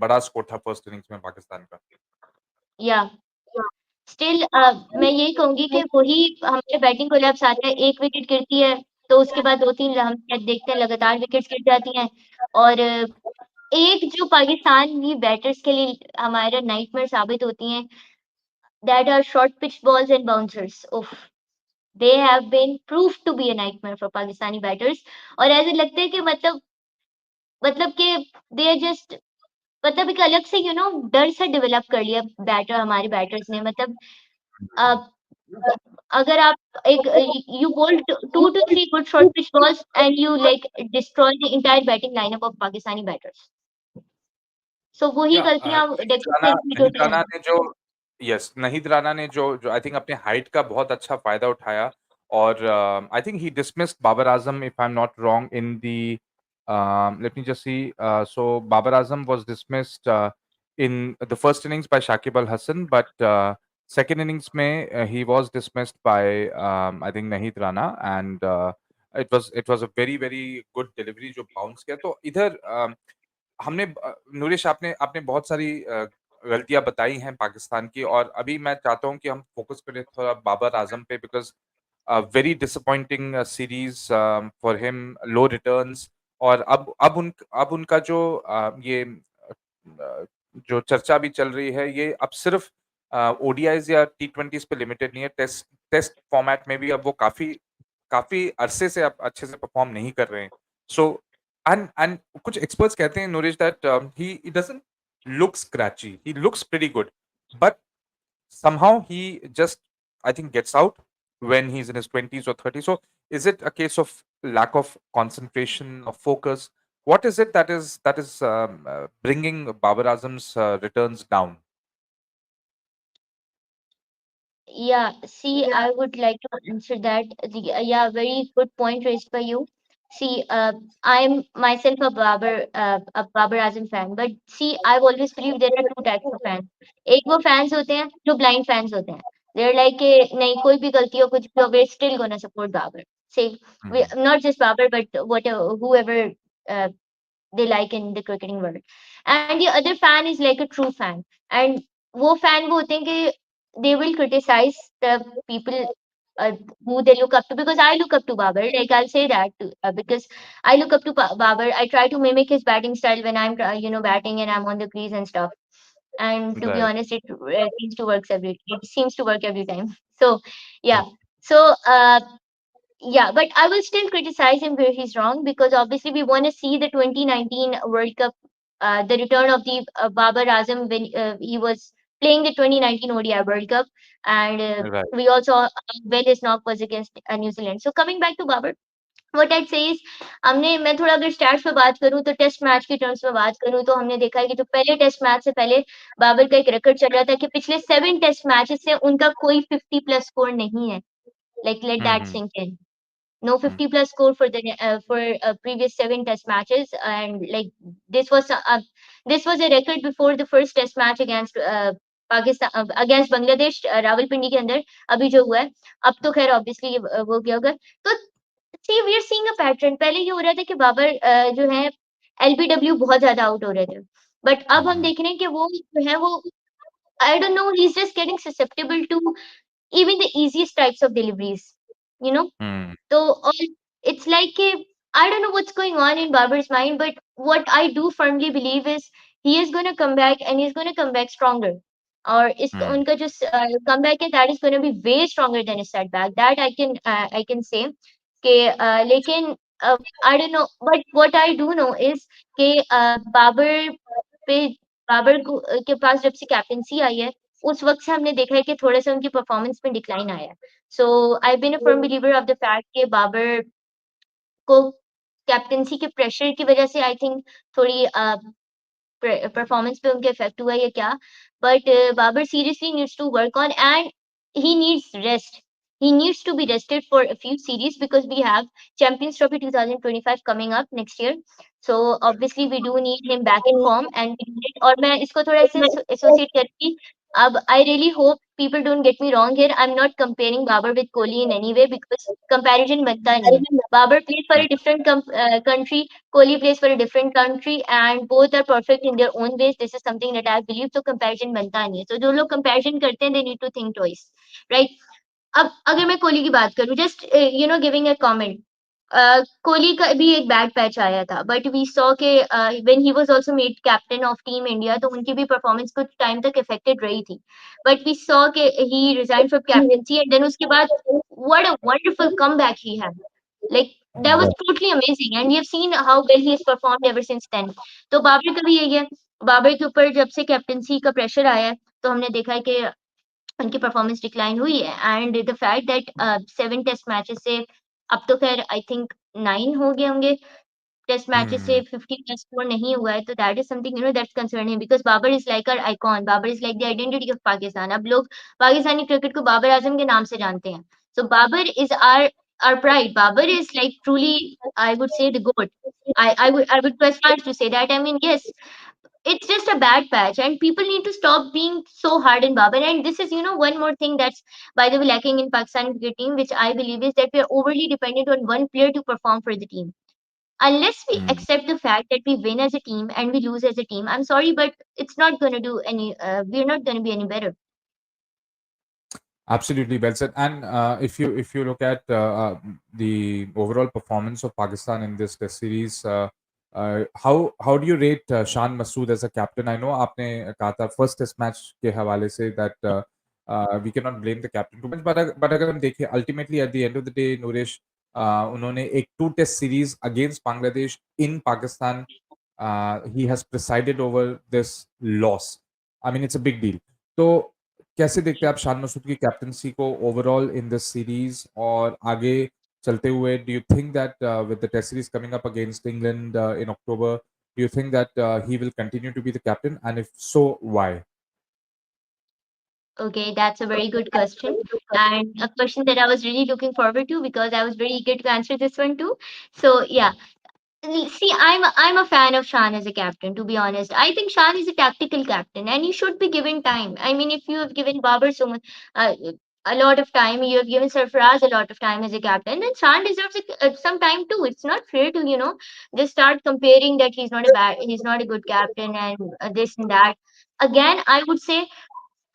बड़ा स्कोर था फर्स्ट इनिंग्स में पाकिस्तान का। या स्टिल मैं यही कहूँगी कि वही हमारे बैटिंग कोलैप्स आता है, 1 विकेट गिरती है, तो उसके बाद 2-3 हम शायद देखते हैं लगातार विकेट्स गिर जाती हैं। और एक जो पाकिस्तानी बैटर्स के लिए हमारा नाइटमेयर साबित होती हैं, that are short pitch balls and bouncers. उफ! They have been proved to be a nightmare for Pakistani batters. और ऐसा लगता है कि मतलब कि दे आर जस्ट मतलब एक अलग से डर सा डेवलप कर लिया हमारे बैटर्स ने, मतलब अ, अगर आप एक you bowled 2 to 3 good short pitch balls and you like destroy the entire batting lineup of Pakistani batters. So वही या गलतियां नाहिद डेक्कन राणा सेंचुरी नाहिद टोटल राणा हैं। ने जो यस नाहिद राणा ने जो जो आई थिंक अपने हाइट का बहुत अच्छा फायदा उठाया और I think he dismissed Babar Azam if I am not wrong in the let me just see so Babar Azam was dismissed in the first innings by Shakib Al Hasan, but second innings में he was dismissed by I think Nahid Rana and it was a very very good delivery जो bounce किया तो इधर हमने नूरिश आपने आपने बहुत सारी गलतियाँ बताई हैं पाकिस्तान की और अभी मैं चाहता हूँ कि हम फ़ोकस करें थोड़ा बाबर आज़म पे because very disappointing series for him, low returns और अब उनका जो जो चर्चा भी चल रही है ये अब सिर्फ़ ओडीआईज़ या टी20s पे लिमिटेड नहीं है, टेस्ट टेस्ट फॉर्मेट में भी अब वो काफ़ी काफ़ी अरसे से अब अच्छे से परफ़ॉर्म नहीं कर रहे हैं। सो and कुछ experts कहते हैं nourish that he doesn't look scratchy. He looks pretty good, but somehow he just I think gets out when he's in his 20s or 30s. So is it a case of lack of concentration or focus? What is it that is bringing Babar Azam's returns down? Yeah, see, I would like to answer that. Yeah, very good point raised by you. See, I'm myself a Babar Azam fan, but see, I've always believed there are two types of fans. एक वो fans होते हैं जो blind fans होते हैं. They're like कि नहीं कोई भी गलती हो कुछ भी हो, we're still gonna support Babar. Say, we Mhm. not just Babar, but whatever whoever uh, they like in the cricketing world. And the other fan is like a true fan. And वो fan वो होते हैं कि they will criticize the people uh, who they look up to, because I look up to Babar. Like I'll say that because I look up to Babar. I try to mimic his batting style when I'm batting and I'm on the crease and stuff. And to be Right. honest, it seems to work every time. So yeah. So yeah, but I will still criticize him where he's wrong, because obviously we want to see the 2019 World Cup, the return of the Babar Azam when he was playing the 2019 ODI World Cup, and Right. we also when his knock was against New Zealand. So coming back to Babar, what I'd say is हमने मैं थोड़ा अगर stats पे बात करूँ तो test match की terms में बात करूँ तो हमने देखा है कि जो पहले टेस्ट मैच से पहले बाबर का एक रिकॉर्ड चल रहा था कि पिछले 7 टेस्ट मैचेस से उनका कोई 50 प्लस स्कोर नहीं है, like let that Mhm. Sink in. No 50 plus score for the previous 7 test matches, and like this was uh, this was a record before the first test match against Pakistan against Bangladesh, Rawalpindi के अंदर अभी जो हुआ है. अब तो खैर obviously वो गया होगा. तो see we are seeing a pattern. पहले ये हो रहा था कि बाबर जो है एलबीडब्ल्यू बहुत ज्यादा आउट हो रहे थे, बट अब हम Mhm. देख रहे हैं कि वो जो है वो I don't know, he is just getting susceptible to even the easiest types of deliveries, you know. Mhm. So all it's like a, I don't know what's going on in Babar's mind, but what I do firmly believe is he is going to come back, and he's going to come back stronger. Or is Mhm. उनका जो comeback है, that is going to be way stronger than a setback. That I can say. कि लेकिन I don't know, but what I do know is कि पे बाबर के पास जब से कैप्टेंसी आई है, उस वक़्त से हमने देखा है कि थोड़ा-सा उनकी परफ़ॉर्मेंस में डिक्लाइन आया है. So I've been a firm believer of the fact कि बाबर को कैप्टेंसी के प्रेशर की वज़ह से आई थिंक थोड़ी परफॉर्मेंस पे उनके इफेक्ट हुआ या क्या, but Babar seriously needs to work on, and he needs rest. He needs to be rested for a few series because we have Champions Trophy 2025 coming up next year. So obviously we do need him back in form, and we need it. और मैं इसको थोड़ा ऐसे associate करूँगी. अब I really hope people don't get me wrong here. I'm not comparing Babar with Kohli in any way, because comparison बनता नहीं है. Babar plays for a different country. Kohli plays for a different country, and both are perfect in their own ways. This is something that I believe. So comparison बनता नहीं है. So जो लोग comparison करते हैं, they need to think twice, right? अब अगर मैं कोहली की बात करूँ, just giving a comment. Kohli का भी एक बैड पैच आया था, बट वी सॉ के when he was also made captain of team India, तो उनकी भी परफॉर्मेंस कुछ टाइम तक अफेक्टेड रही थी. बट वी सॉ के he resign from captaincy, and then उसके बाद what a wonderful comeback he had. Like that was Right. totally amazing, and we have seen how well he has performed ever since then. तो बाबर का भी यही है. बाबर के ऊपर जब से कैप्टेंसी का प्रेशर आया है, तो हमने देखा है कि उनकी परफॉर्मेंस डिक्लाइन हुई है and the fact that 7 test matches से अब तो खैर आई थिंक 9 हो गए होंगे टेस्ट मैचेस से Hmm. 50 प्लस स्कोर नहीं हुआ है, तो that is something that's concerning because Babar is like our icon, Babar is like the identity of Pakistan. अब लोग पाकिस्तानी क्रिकेट को बाबर आजम के नाम से जानते हैं। So Babar is our pride, Babar is like truly I would say the GOAT. I would go as far as to say that. I mean, yes, it's just a bad patch and people need to stop being so hard in Babar. And this is, one more thing that's, by the way, lacking in Pakistan cricket team, which I believe is that we are overly dependent on one player to perform for the team. Unless we Hmm. accept the fact that we win as a team and we lose as a team, I'm sorry, but it's not going to do any, we're not going to be any better. Absolutely well said. And if you look at the overall performance of Pakistan in this Test series, how do you rate Shan Masood as a captain? I know आपने कहा था first Test match के हवाले से that we cannot blame the captain too much, but अगर हम देखें ultimately at the end of the day, Noorish, उन्होंने एक two Test series against Bangladesh in Pakistan, he has presided over this loss. I mean, it's a big deal. तो कैसे देखते हैं आप शान मसूद की कैप्टनसी को ओवरऑल इन दिस सीरीज और आगे चलते हुए do you think that with the test series coming up against England in October do you think that he will continue to be the captain and if so why? Okay, that's a very good question. And a question that I was really looking forward to because I was very eager to answer this one too. So, yeah, see, I'm a fan of Shan as a captain, to be honest. I think Shan is a tactical captain and he should be given time. I mean, if you have given Babar so much, a lot of time, you have given Sarfaraz a lot of time as a captain, then Shan deserves some time too. It's not fair to, just start comparing that he's not a good captain and this and that. Again, I would say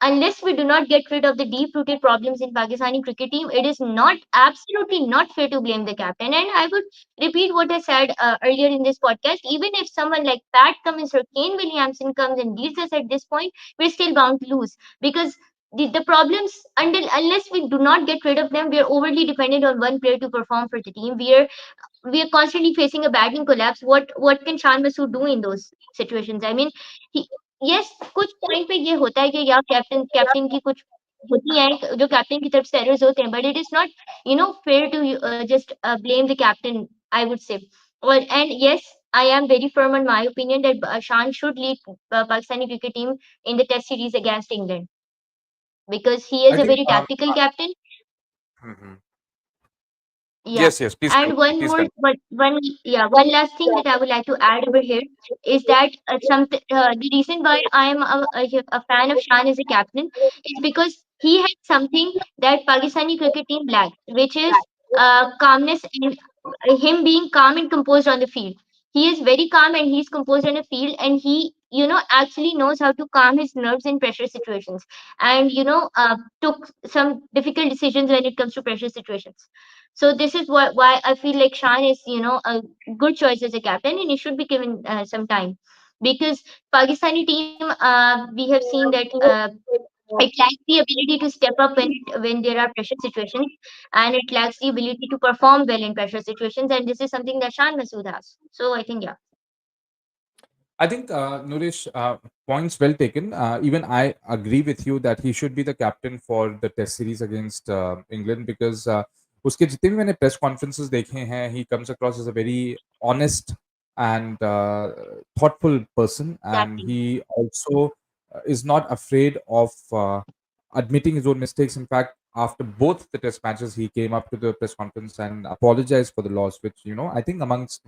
unless we do not get rid of the deep-rooted problems in Pakistani cricket team, it is not absolutely not fair to blame the captain. And I would repeat what I said earlier in this podcast. Even if someone like Pat Cummins or Kane Williamson comes and leads us at this point, we're still bound to lose because the problems unless we do not get rid of them, we are overly dependent on one player to perform for the team. We are constantly facing a batting collapse. What can Shan Masood do in those situations? I mean, he, yes, कुछ time पे ये होता है कि या captain captain की कुछ होती है जो कैप्टन की तरफ से एरर्स होते हैं, but it is not fair to just blame the captain, I would say. And yes, I am very firm on my opinion that Shan should lead Pakistani cricket team in the Test series against England because he I is a think very tactical captain. Mhm. Yeah. Yes, yes, please And continue, one please more, continue. one last thing that I would like to add over here is that the reason why I am a fan of Shan as a captain is because he had something that Pakistani cricket team lacked, which is calmness and him being calm and composed on the field. He is very calm and he's composed on the field, and he, actually knows how to calm his nerves in pressure situations, and took some difficult decisions when it comes to pressure situations. So this is why I feel like Shan is, a good choice as a captain, and he should be given some time because Pakistani team, we have seen that it lacks the ability to step up when there are pressure situations, and it lacks the ability to perform well in pressure situations, and this is something that Shan Masood has. So I think yeah. I think, Nourish, points well taken. Even I agree with you that he should be the captain for the Test series against England because उसके जितने भी मैंने press conferences देखे हैं, he comes across as a very honest and thoughtful person, and Exactly. he also is not afraid of admitting his own mistakes. In fact, after both the Test matches, he came up to the press conference and apologized for the loss, which I think amongst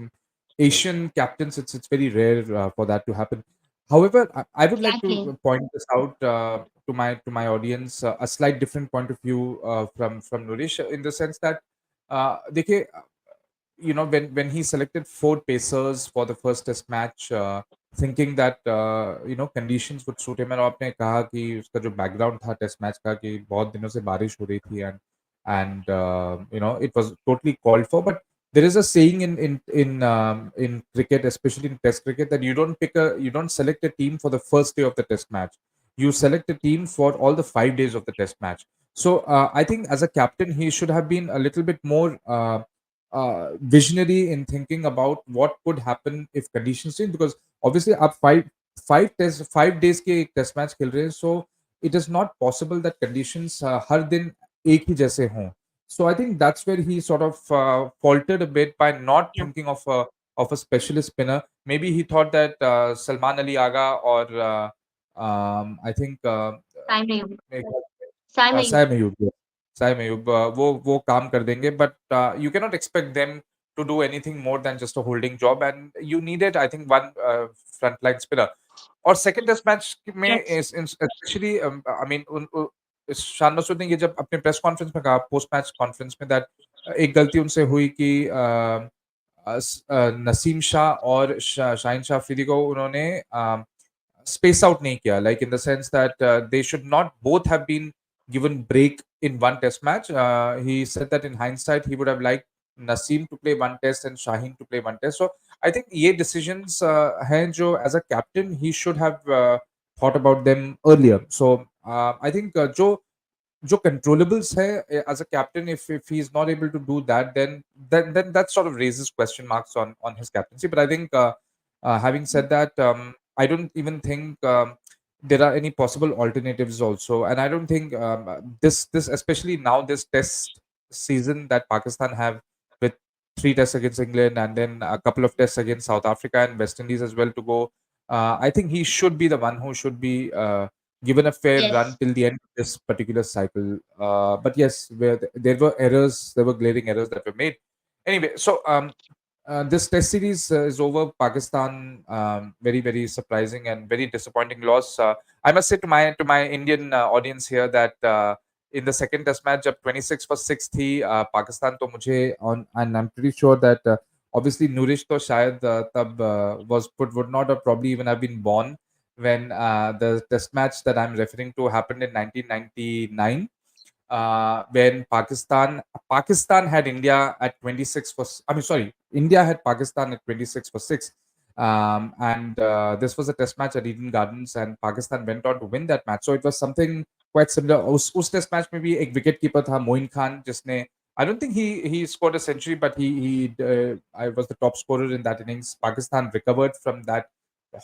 Asian captains, it's very rare for that to happen. However, I would like Exactly. to point this out to my audience, a slight different point of view from Nourish, in the sense that देखिए, when he selected four pacers for the first test match, thinking that conditions would suit him, और आपने कहा कि उसका जो background था test match का कि बहुत दिनों से बारिश हो रही थी, and it was totally called for. But there is a saying in cricket, especially in test cricket, that you don't select a team for the first day of the test match. You select a team for all the 5 days of the test match. So I think as a captain, he should have been a little bit more visionary in thinking about what could happen if conditions change, because obviously up 5 five days के एक test match खेल रहे हैं, so it is not possible that conditions हर दिन एक ही जैसे हों. So I think that's where he sort of faltered a bit by not Yeah. thinking of a specialist spinner. Maybe he thought that Salman Ali Aga or I think Time Ayub. मेरे Time Ayub. Sai मयूब, Sai मयूब वो काम कर देंगे, but you can not expect them to do anything more than just a holding job, and you needed, I think, one frontline spinner. और second test match में Yes. Specially I mean Shan Masood ने ये जब अपने प्रेस कॉन्फ्रेंस में कहा, post match conference में, that एक गलती उनसे हुई कि नसीम शाह और शाहिन शाह अफरीदी को उन्होंने space out nahi kiya, like in the sense that they should not both have been given break in one test match. He said that in hindsight he would have liked Naseem to play one test and Shaheen to play one test. So I think ये decisions हैं जो as a captain he should have thought about them earlier. So I think जो controllables है as a captain, if he's not able to do that, then that sort of raises question marks on his captaincy. But I think having said that, I don't even think there are any possible alternatives also, and I don't think this especially now, this test season that Pakistan have, with three tests against England and then a couple of tests against South Africa and West Indies as well to go. I think he should be the one who should be given a fair run Yes. till the end of this particular cycle. But yes, there were errors, there were glaring errors that were made. Anyway, so this test series is over. Pakistan, very very surprising and very disappointing loss. I must say to my Indian audience here that in the second test match, जब 26 for 6 थी पाकिस्तान, तो मुझे on, and I'm pretty sure that obviously Noorish तो शायद तब would not have probably even have been born when the test match that I'm referring to happened in 1999, when Pakistan had India at 26 for, I mean, sorry, India had Pakistan at 26 for 6. And this was a test match at Eden Gardens, and Pakistan went on to win that match. So it was something quite similar. उस test match में भी एक wicket keeper था, Moin Khan, जिसने, I don't think he scored a century, but I was the top scorer in that innings. Pakistan recovered from that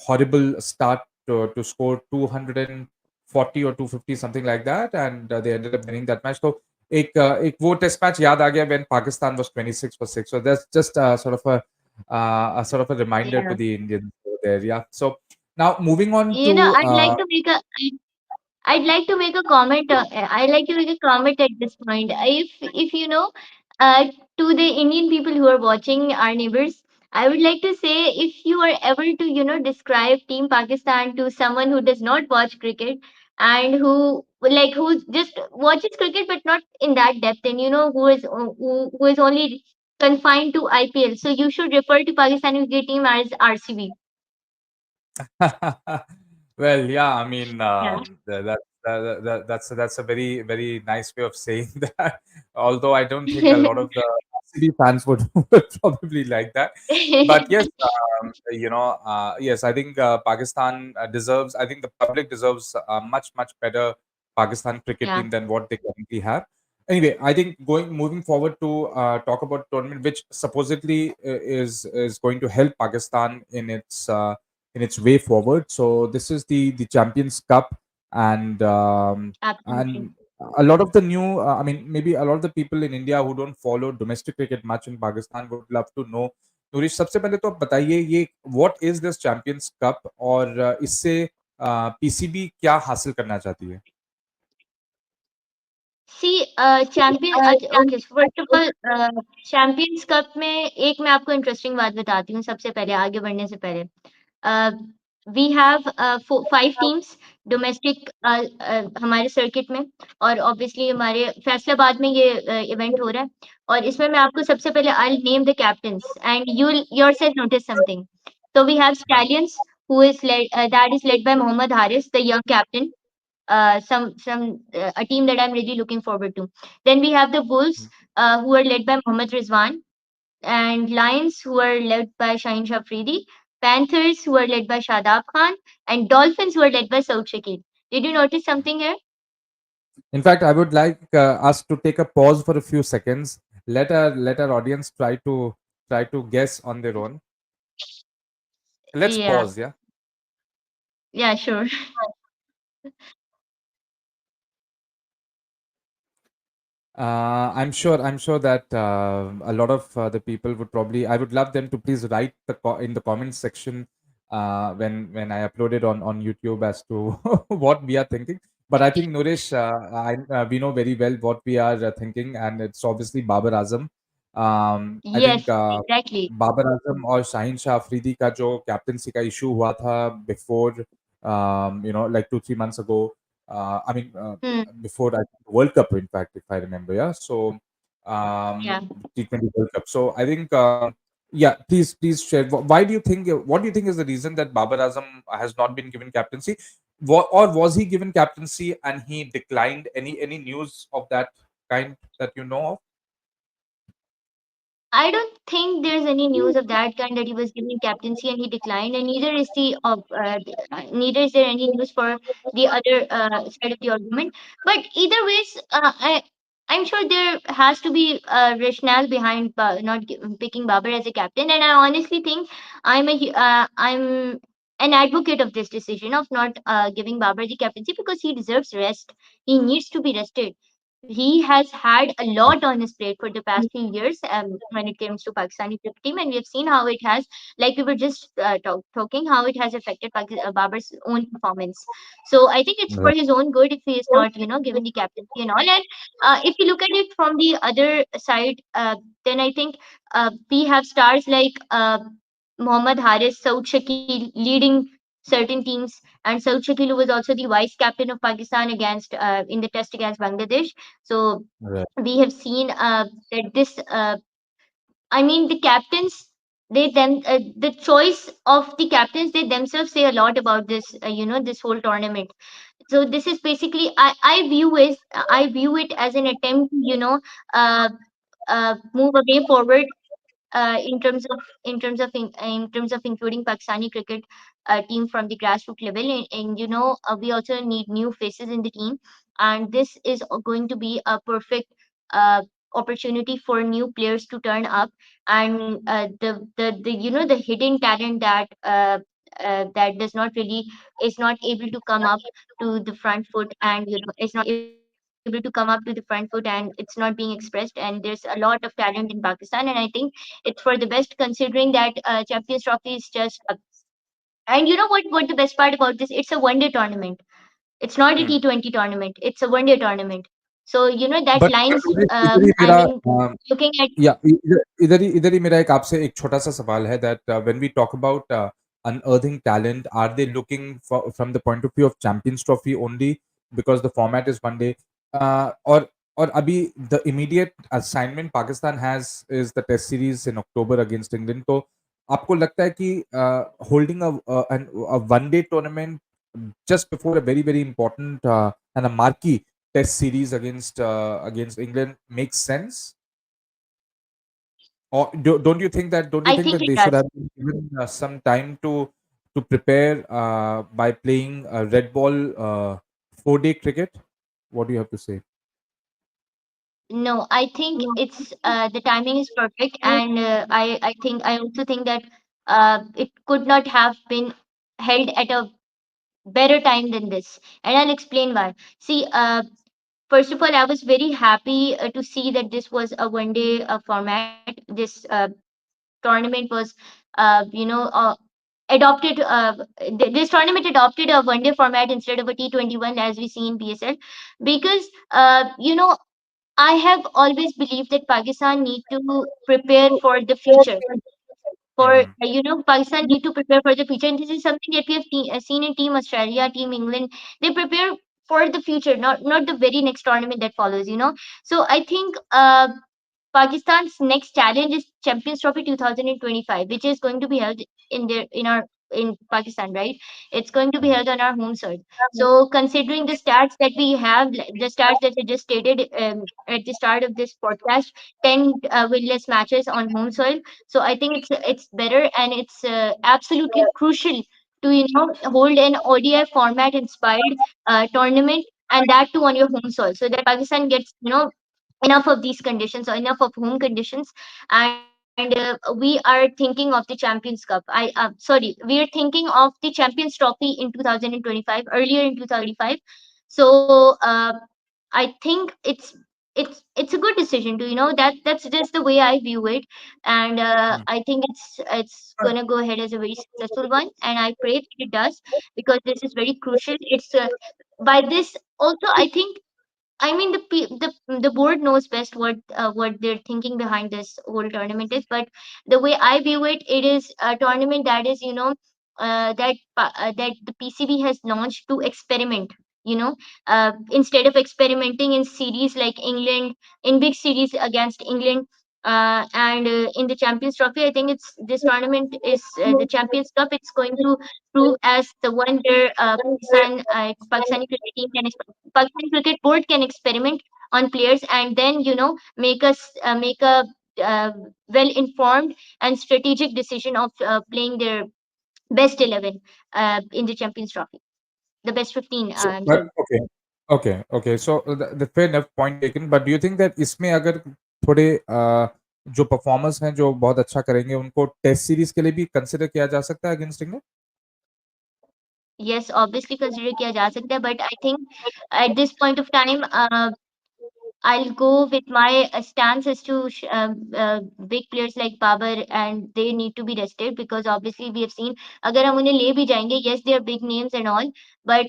horrible start to score 240 or 250, something like that, and they ended up winning that match. So एक वो test match याद आ गया when Pakistan was 26 for 6. So that's just a sort of a reminder to Yeah. the Indians over there. Yeah. So now moving on You know, to I'd like to make a comment. I'd like to make a comment at this point. If you know, to the Indian people who are watching, our neighbors, I would like to say, if you are ever to describe Team Pakistan to someone who does not watch cricket and who just watches cricket but not in that depth, and who is only confined to IPL, so you should refer to Pakistani cricket team as RCB. well, yeah, I mean, Yeah. that's a very very nice way of saying that. Although I don't think a lot of the RCB fans would, would probably like that. But yes, yes, I think Pakistan deserves. I think the public deserves a much better Pakistan cricket Yeah, team than what they currently have. Anyway, I think moving forward to talk about tournament which supposedly is going to help Pakistan in its way forward. So this is the Champions Cup, and absolutely. a lot of the new, I mean, maybe a lot of the people in India who don't follow domestic cricket much in Pakistan would love to know. नूरिश, सबसे पहले तो आप बताइए ये what is this champions cup, और इससे PCB क्या हासिल करना चाहती है? सी चैंपियन अच्छा okay first of all champions cup में एक मैं आपको इंटरेस्टिंग बात बताती हूँ सबसे पहले आगे बढ़ने से पहले वी हैव 5 टीम्स डोमेस्टिक हमारे सर्किट में और ऑब्वियसली हमारे फैसलाबाद में ये इवेंट हो रहा है और इसमें मैं आपको सबसे पहले I name the captains and you yourself notice something so we have Stallions who is led by Mohammad Haris the young captain some a team that I'm really looking forward to. Then we have the Bulls, who are led by Mohammad Rizwan, and Lions, who are led by Shaheen Shafridi, Panthers, who are led by Shadab Khan, and Dolphins, who are led by Saud Shakil. Did you notice something here? In fact, I would like us to take a pause for a few seconds. Let our audience try to guess on their own. Let's Yeah. pause. Yeah. Yeah, sure. I'm sure that a lot of the people would probably. I would love them to please write in the comments section when I upload it on YouTube as to what we are thinking. But I think Nourish, we know very well what we are thinking, and it's obviously Babar Azam. I think Yes, exactly. Babar Azam और शाहीन शाह अफरीदी का जो captaincy का issue हुआ था before like 2 3 months ago. I mean, Hmm. before I think World Cup, in fact, if I remember, yeah. So, Yeah. T20 World Cup. So I think, yeah. Please share. Why do you think? What do you think is the reason that Babar Azam has not been given captaincy, or was he given captaincy and he declined? Any news of that kind that you know of? I don't think there's any news of that kind that he was given captaincy and he declined, and neither is neither is there any news for the other side of the argument. But either ways, I'm sure there has to be a rationale behind not picking Babar as a captain, and I honestly think I'm an advocate of this decision of not giving Babar the captaincy because he deserves rest. He needs to be rested. He has had a lot on his plate for the past few years when it comes to Pakistani cricket team, and we have seen how it has, like we were just talking, how it has affected Babar's own performance. So I think it's for Right. his own good if he is not, given the captaincy and all. And if you look at it from the other side, then I think we have stars like Mohammad Haris, Saud Shakil leading certain teams, and Saud Shakil, who was also the vice captain of Pakistan against in the test against Bangladesh. So Right. we have seen that this I mean the captains, the choice of the captains, they themselves say a lot about this this whole tournament. So this is basically, I view it as an attempt to uh, move away forward in terms of including Pakistani cricket team from the grassroots level, and we also need new faces in the team, and this is going to be a perfect uh, opportunity for new players to turn up, and the the hidden talent that does not really is not able to come up to the front foot, and is not able to come up to the front foot, and it's not being expressed, and there's a lot of talent in Pakistan, and I think it's for the best considering that Champions Trophy is just and you know what the best part about this, it's a one day tournament. It's not a Hmm. T20 tournament, it's a one day tournament. So that But lines इधर ही I मेरा mean looking at या इधर ही मेरा एक आपसे एक छोटा सा सवाल है that when we talk about unearthing talent, are they looking from the point of view of Champions Trophy only because the format is one day, और अभी the immediate assignment Pakistan has is the Test series in October against England. तो आपको लगता है कि holding a one day tournament just before a very important and a marquee Test series against England makes sense? Or don't you I think think that it they should does. have been given some time to prepare by playing red ball 4 day cricket? What do you have to say? No, I think it's the timing is perfect, and I also think that it could not have been held at a better time than this, and I'll explain why. See, first of all, I was very happy to see that this was a one day format. This tournament was, adopted. This tournament adopted a one day format instead of a T21 as we see in PSL, because I have always believed that Pakistan need to prepare for the future. For Hmm. Pakistan need to prepare for the future, and this is something that we have seen in Team Australia, Team England. They prepare for the future, not the very next tournament that follows. So I think Pakistan's next challenge is Champions Trophy 2025, which is going to be held in Pakistan, right? It's going to be held on our home soil. So, considering the stats that we have, the stats that I just stated at the start of this podcast, 10 winless matches on home soil. So, I think it's better, and it's absolutely crucial to hold an ODI format inspired tournament, and that too on your home soil, so that Pakistan gets enough of these conditions or enough of home conditions, and and we are thinking of the Champions Cup. Sorry, we are thinking of the Champions Trophy in 2025, earlier in 2025. So I think it's a good decision to, that's just the way I view it, and I think it's gonna go ahead as a very successful one, and I pray that it does, because this is very crucial. It's by this also, I think, I mean, the board knows best what they're thinking behind this whole tournament is. But the way I view it, it is a tournament that is, that the PCB has launched to experiment. Instead of experimenting in series like England, in big series against England, and in the Champions Trophy, I think it's this tournament is the Champions Cup. It's going to prove as the one where Pakistani cricket team can Pakistan Cricket Board can experiment on players, and then make a uh, well informed and strategic decision of playing their best 11 in the Champions Trophy, the best 15. So, I'm but saying. okay, okay. So the fair enough point taken. But do you think that इसमें अगर थोड़े जो performers हैं जो बहुत अच्छा करेंगे उनको टेस्ट सीरीज के लिए भी कंसिडर किया जा सकता है against England? Yes, obviously consider किया जा सकता है, but I think at this point of time, I'll go with my stance as to big players like Babar, and they need to be rested, because obviously we have seen, अगर हम उन्हें ले भी जाएंगे, yes, they are big names and all, but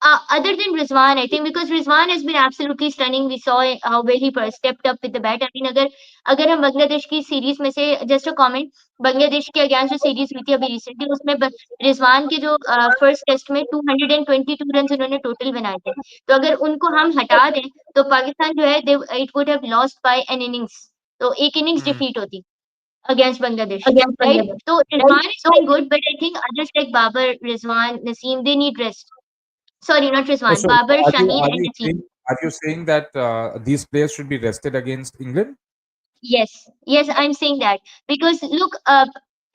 other than Rizwan, I think, because Rizwan has been absolutely stunning. We saw how well he stepped up with the bat. I mean, अगर अगर हम बांग्लादेश की series में से just a comment, Bangladesh के against जो series हुई थी अभी रिसेंटली, उसमें रिजवान के जो फर्स्ट टेस्ट में 222 रन उन्होंने टोटल बनाए थे, तो अगर उनको हम हटा दें, तो पाकिस्तान जो है, it would have lost by an innings, तो एक इनिंग्स Hmm. डिफीट होती against Bangladesh, Against right? Bangladesh, So right? Rizwan is doing good, but I think others like Babar, Rizwan, Naseem, they need rest. Sorry, not Rizwan. So Babar, are you Shaheen, are and you Naseem. saying that these players should be rested against England? Yes, yes, I'm saying that because look,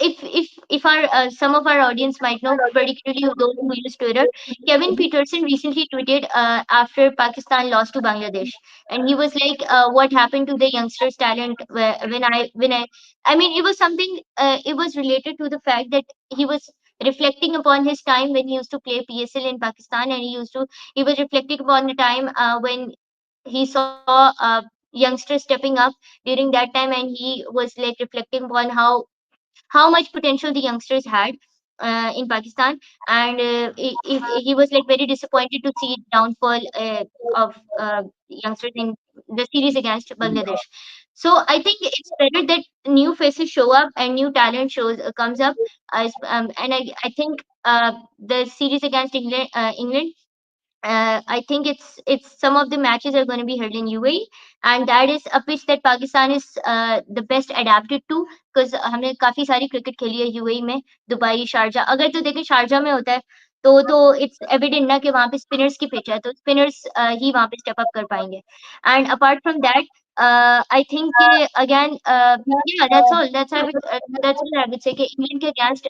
if our some of our audience might know, particularly those who use Twitter, Kevin Peterson recently tweeted after Pakistan lost to Bangladesh, and he was like, "What happened to the youngsters' talent?" I mean, it was something. It was related to the fact that he was reflecting upon his time when he used to play PSL in Pakistan, and he was reflecting upon the time when he saw youngsters stepping up during that time, and he was like reflecting upon how much potential the youngsters had in Pakistan, and he was like very disappointed to see downfall of youngsters in the series against Bangladesh. So I think it's better that new faces show up and new talent shows comes up, and I think the series against England, I think it's some of the matches are going to be held in UAE, and that is a pitch that Pakistan is the best adapted to, because हमने काफी सारी cricket खेली है UAE में, Dubai, Sharjah. अगर तो देखें Sharjah में होता है, तो इट्स एविडेंट ना कि वहाँ पे स्पिनर्स की पिच है, तो स्पिनर्स ही वहाँ पे स्टेप अप कर पाएंगे। And apart from that, I think again, yeah, that's all. That's all I would say कि इंग्लैंड के अगेंस्ट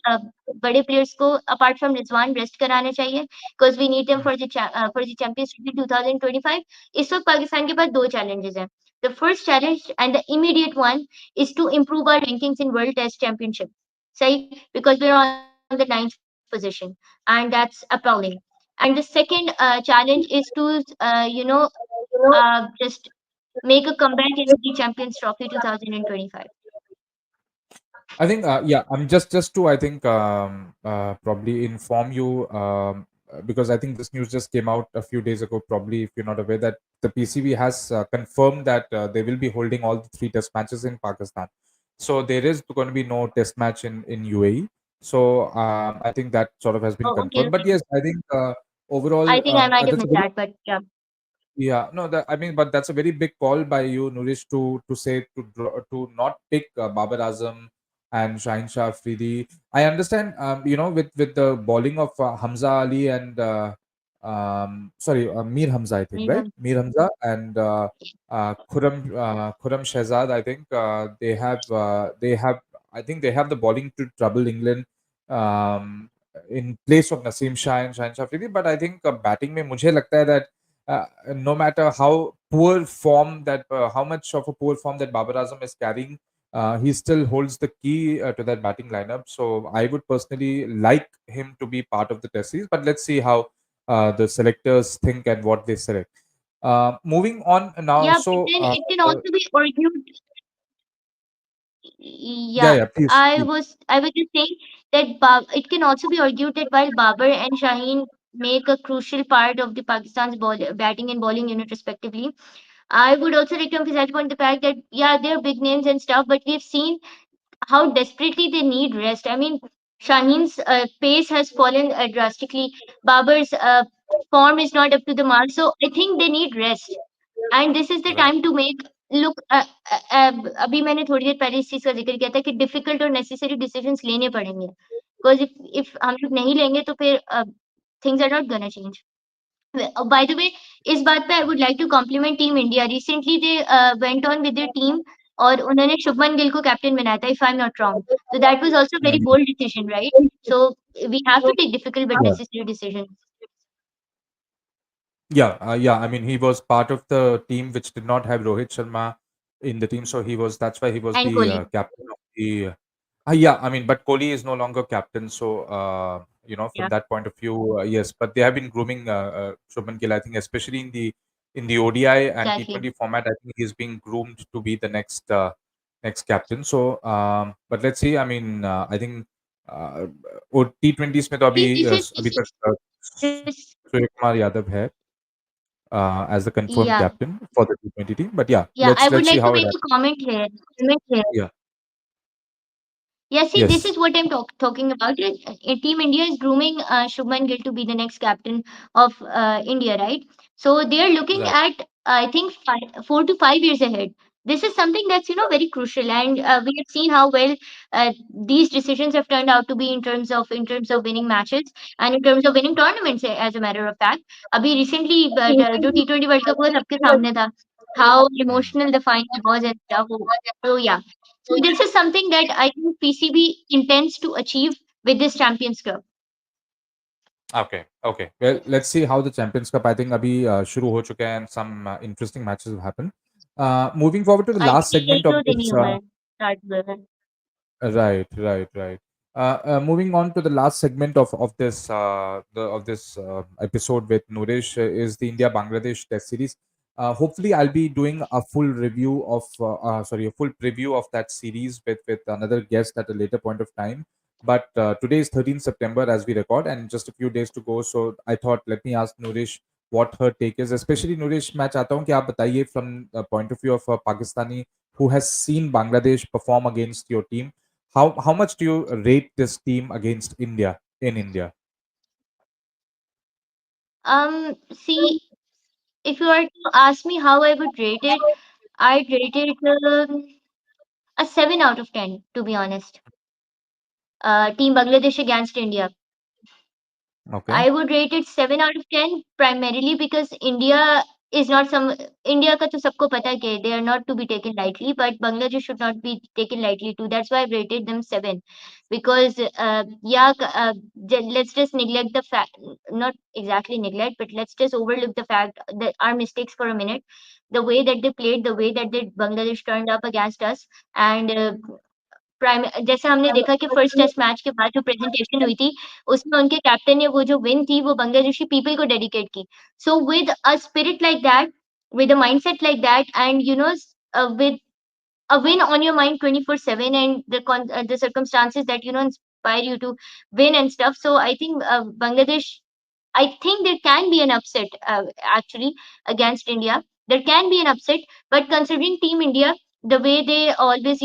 बड़े प्लेयर्स को अपार्ट फ्रॉम रिजवान रेस्ट कराना चाहिए, because we need them for the Champions League 2025. इस वक्त पाकिस्तान के पास दो challenges हैं. The first challenge and the immediate one is to improve our rankings in World Test Championship. सही, because we're on the ninth position, and that's appalling. And the second challenge is to just make a comeback in the Champions Trophy 2025. I think, yeah, I'm just to I think probably inform you, because I think this news just came out a few days ago. Probably, if you're not aware, that the PCB has confirmed that they will be holding all the three test matches in Pakistan. So there is going to be no test match in UAE. So I think that sort of has been Oh, okay, confirmed. But okay. yes, I think overall, I think I might have that's a missed very, that, but yeah. yeah, no, that I mean, but that's a very big call by you, Noorish, to say to not pick Babar Azam and Shaheen Shah Afridi. I understand, with the bowling of Hamza Ali and sorry, Mir Hamza, I think, right? Mhm. Mir Hamza and Khurram Shehzad. I think I think they have the bowling to trouble England um, in place of Naseem Shah and Shaheen Shah Afridi. But I think batting में मुझे लगता है that no matter how poor form that how much of a poor form that Babar Azam is carrying, he still holds the key to that batting lineup. So I would personally like him to be part of the Test series. But let's see how the selectors think and what they select. Moving on now. Yeah, but So then it can also be argued. yeah, Yeah, yeah, please, I please. was I was just saying that it can also be argued that while Babar and Shaheen make a crucial part of the Pakistan's batting and bowling unit respectively, I would also like to emphasize upon the fact that yeah, they're big names and stuff, but we've seen how desperately they need rest. I mean, Shaheen's pace has fallen drastically. Babar's form is not up to the mark, so I think they need rest. And this is the Right. Time to make look अभी मैंने थोड़ी देर पहले इस चीज का जिक्र किया था कि डिफिकल्ट और नेसेसरी डिसीजंस लेने पड़ेंगे बिकॉज इफ हम लोग नहीं लेंगे तो फिर things are not gonna change by the way इस बात पे I would like to compliment team India recently they went on with their team और उन्होंने शुभमन गिल को कैप्टन बनाया था if I am not wrong तो that was also very Mhm. Bold decision right so we have to take difficult but Yeah. Necessary decision Yeah, yeah. I mean, he was part of the team which did not have Rohit Sharma in the team, so he was. That's why he was and the Kohli captain of the. Yeah, I mean, but Kohli is no longer captain, so from या that point of view, yes. But they have been grooming Shubman Gill. I think, especially in the ODI and exactly T20 format, I think he's being groomed to be the next captain. So, but let's see. I mean, I think uh, T20s में तो see this अभी is तक सूर्य कुमार यादव है as the confirmed Yeah, captain for the T20 team. But yeah, yeah. I would let's see like to how it make a happens. comment here. Yeah. Yeah, see, this Yes. is what I'm talking about. Team India is grooming Shubman Gill to be the next captain of India, right? So they are looking Right. at, I think, 4 to 5 years ahead. This is something that's very crucial, and we have seen how well these decisions have turned out to be in terms of winning matches and in terms of winning tournaments. As a matter of fact, अभी recently जो T20 World Cup हुआ सबके सामने था how Mm. emotional the final was and stuff. So yeah. So this is something that I think PCB intends to achieve with this Champions Cup. Okay. Okay. Well, let's see how the Champions Cup. I think अभी शुरू हो चुका है and some interesting matches will happen. Moving forward to the I last think segment of एक दिन ही this. हुआ है start हुए हुए। Right, right, right. Moving on to the last segment of this episode with Noorish is the India Bangladesh Test series. Hopefully, I'll be doing a full review of a full preview of that series with another guest at a later point of time. But today is 13th September as we record, and just a few days to go. So I thought, let me ask Noorish what her take is. Especially Noorish, मैं चाहता हूँ कि आप बताइए from the point of view of a Pakistani who has seen Bangladesh perform against your team, how much do you rate this team against India in India? See, if you were to ask me how I would rate it, I'd rate it a 7 out of 10. To be honest, Team Bangladesh against India. Okay. I would rate it 7 out of 10 primarily because India का तो सबको पता है कि they are not to be taken lightly, but Bangladesh should not be taken lightly too. That's why I've rated them 7 because let's just neglect the fact, not exactly neglect, but let's just overlook the fact that our mistakes for a minute. The way that they played, the way that Bangladesh turned up against us, and prime जैसे हमने देखा कि first test match के बाद जो presentation हुई थी, उसमें उनके कैप्टन ने वो जो विन थी, वो बांग्लादेशी पीपल को डेडिकेट की। So with a spirit like that, with a mindset like that, and with a win on your mind 24/7, and the circumstances that inspire you to win and stuff. So I think Bangladesh. I think there can be an upset actually against India. There can be an upset, but considering Team India, the way they always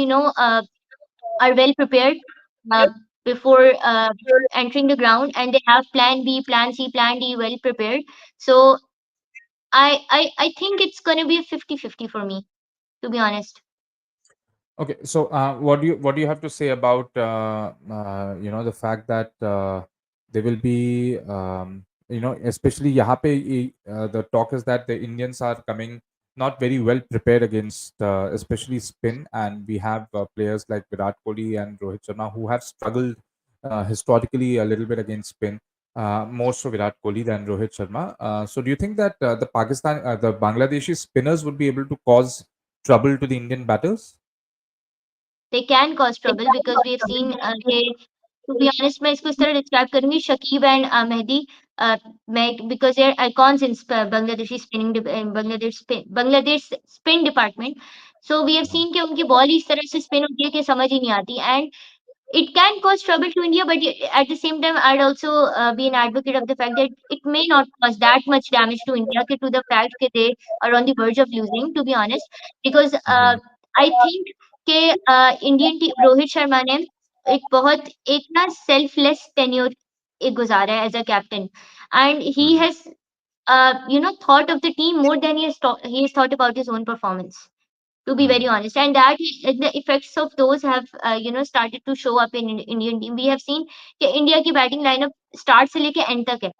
are well prepared uh, before entering the ground, and they have plan B, plan C, plan D well prepared. So I think it's going to be a 50-50 for me, to be honest. Okay, so what do you have to say about the fact that there will be especially यहाँ पे the talk is that the Indians are coming not very well prepared against especially spin, and we have players like Virat Kohli and Rohit Sharma who have struggled historically a little bit against spin, more so Virat Kohli than Rohit Sharma. So do you think that the Bangladeshi spinners would be able to cause trouble to the Indian batters? they can cause trouble because we have seen to be honest, मैं इसको इस तरह describe करूंगी Shakib and Mehdi because they're icons in Bangladeshi Bangladesh spin department. So we have seen कि उनकी ball इस तरह से spin होती है कि समझ ही नहीं आती, and it can cause trouble to India, but at the same time, I'd also be an advocate of the fact that it may not cause that much damage to India to the fact that they are on the verge of losing, to be honest. Because I think कि Indian team Rohit Sharma ने एक बहुत एक ना selfless tenure एक गुजारा है as a captain, and he has thought of the team more than he has thought about his own performance, to be very honest, and that the effects of those have started to show up in Indian team. We have seen कि India की batting lineup start से लेके end तक है.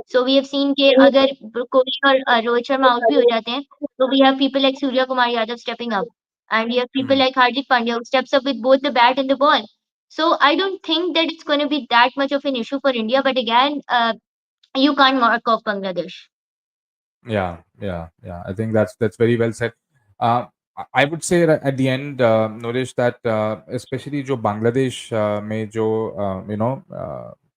So we have seen कि अगर कोहली और Rohit Sharma out भी हो जाते हैं, तो we have people like Surya Kumar Yadav stepping up, and we have people like Hardik Pandya who steps up with both the bat and the ball. So I don't think that it's going to be that much of an issue for India, but again, you can't mark off Bangladesh. Yeah, yeah, yeah. I think that's very well said. I would say that at the end, Nourish, that especially जो बांग्लादेश में जो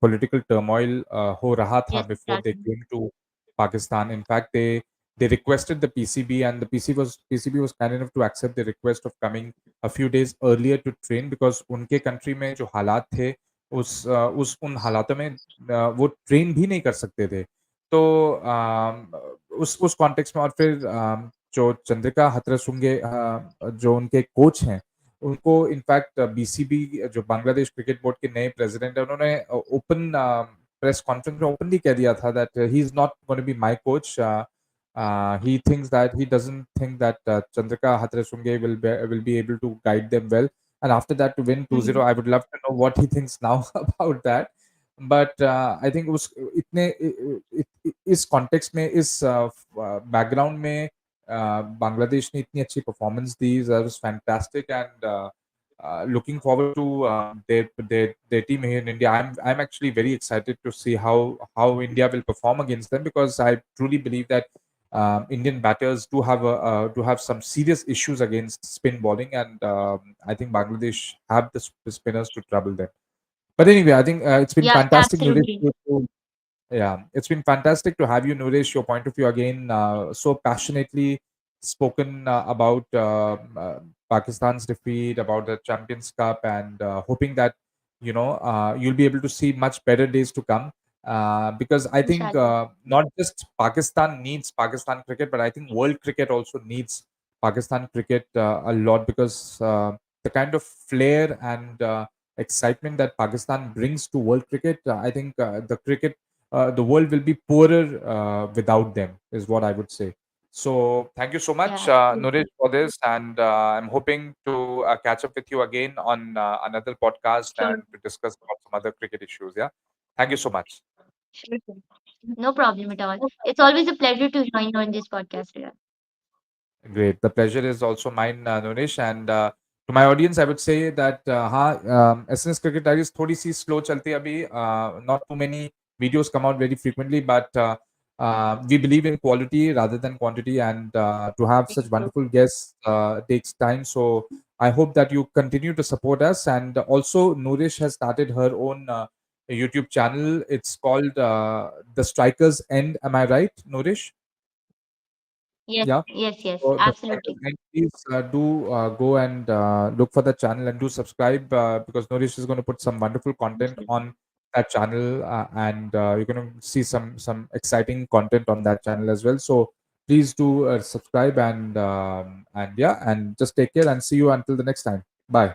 political turmoil हो रहा था Yes, before they exactly. came to Pakistan. In fact, they requested the PCB, and the PCB was kind enough to accept the request of coming a few days earlier to train, because उनके country में जो हालात थे उस उन हालातों में वो ट्रेन भी नहीं कर सकते थे. तो उस कॉन्टेक्स्ट में, और फिर जो चंद्रिका हथरसुंगे जो उनके कोच हैं, उनको इनफैक्ट बीसीबी जो बांग्लादेश क्रिकेट बोर्ड के नए प्रेसिडेंट है, उन्होंने ओपन प्रेस कॉन्फ्रेंस में ओपनली कह दिया था that he is not going to be my coach. He thinks that he doesn't think that Chandrika Hathresunge will be able to guide them well. And after that, to win 2-0, Mhm. I would love to know what he thinks now about that. But I think उस इतने इस context में, इस background में बांग्लादेश ने इतनी अच्छी performance the, that was fantastic, and looking forward to their team here in India. I'm actually very excited to see how India will perform against them, because I truly believe that Indian batters do have some serious issues against spin bowling, and I think Bangladesh have the spinners to trouble them. But anyway, I think it's been Yeah, fantastic, Nuresh. absolutely. Yeah, it's been fantastic to have you, Nuresh. Your point of view again, so passionately spoken about Pakistan's defeat, about the Champions Cup, and hoping that you'll be able to see much better days to come. Because I think Inshallah. not just Pakistan needs Pakistan cricket, but I think world cricket also needs Pakistan cricket a lot, because the kind of flair and excitement that Pakistan brings to world cricket, I think the world will be poorer without them, is what I would say. So thank you so Yeah, much, Nourish, absolutely. for this, and I'm hoping to catch up with you again on another podcast Sure. and to discuss about some other cricket issues. Yeah, thank you so much. Sure. Sure. No problem at all. It's always a pleasure to join you on this podcast, Riya. Great. The pleasure is also mine, Nourish. And to my audience, I would say that SNS Cricket Diaries थोड़ी सी slow चलती है अभी. Not too many videos come out very frequently, but we believe in quality rather than quantity, and to have such wonderful guests takes time. So I hope that you continue to support us. And also, Nourish has started her own YouTube channel. It's called The Strikers End. Am I right, Nourish? Yes, Yeah. yes, yes, So the strikers, absolutely. and please do go and look for the channel and do subscribe, because Nourish is going to put some wonderful content Sure. on that channel, and you're going to see some exciting content on that channel as well. So please do subscribe, and yeah, and just take care, and see you until the next time. Bye.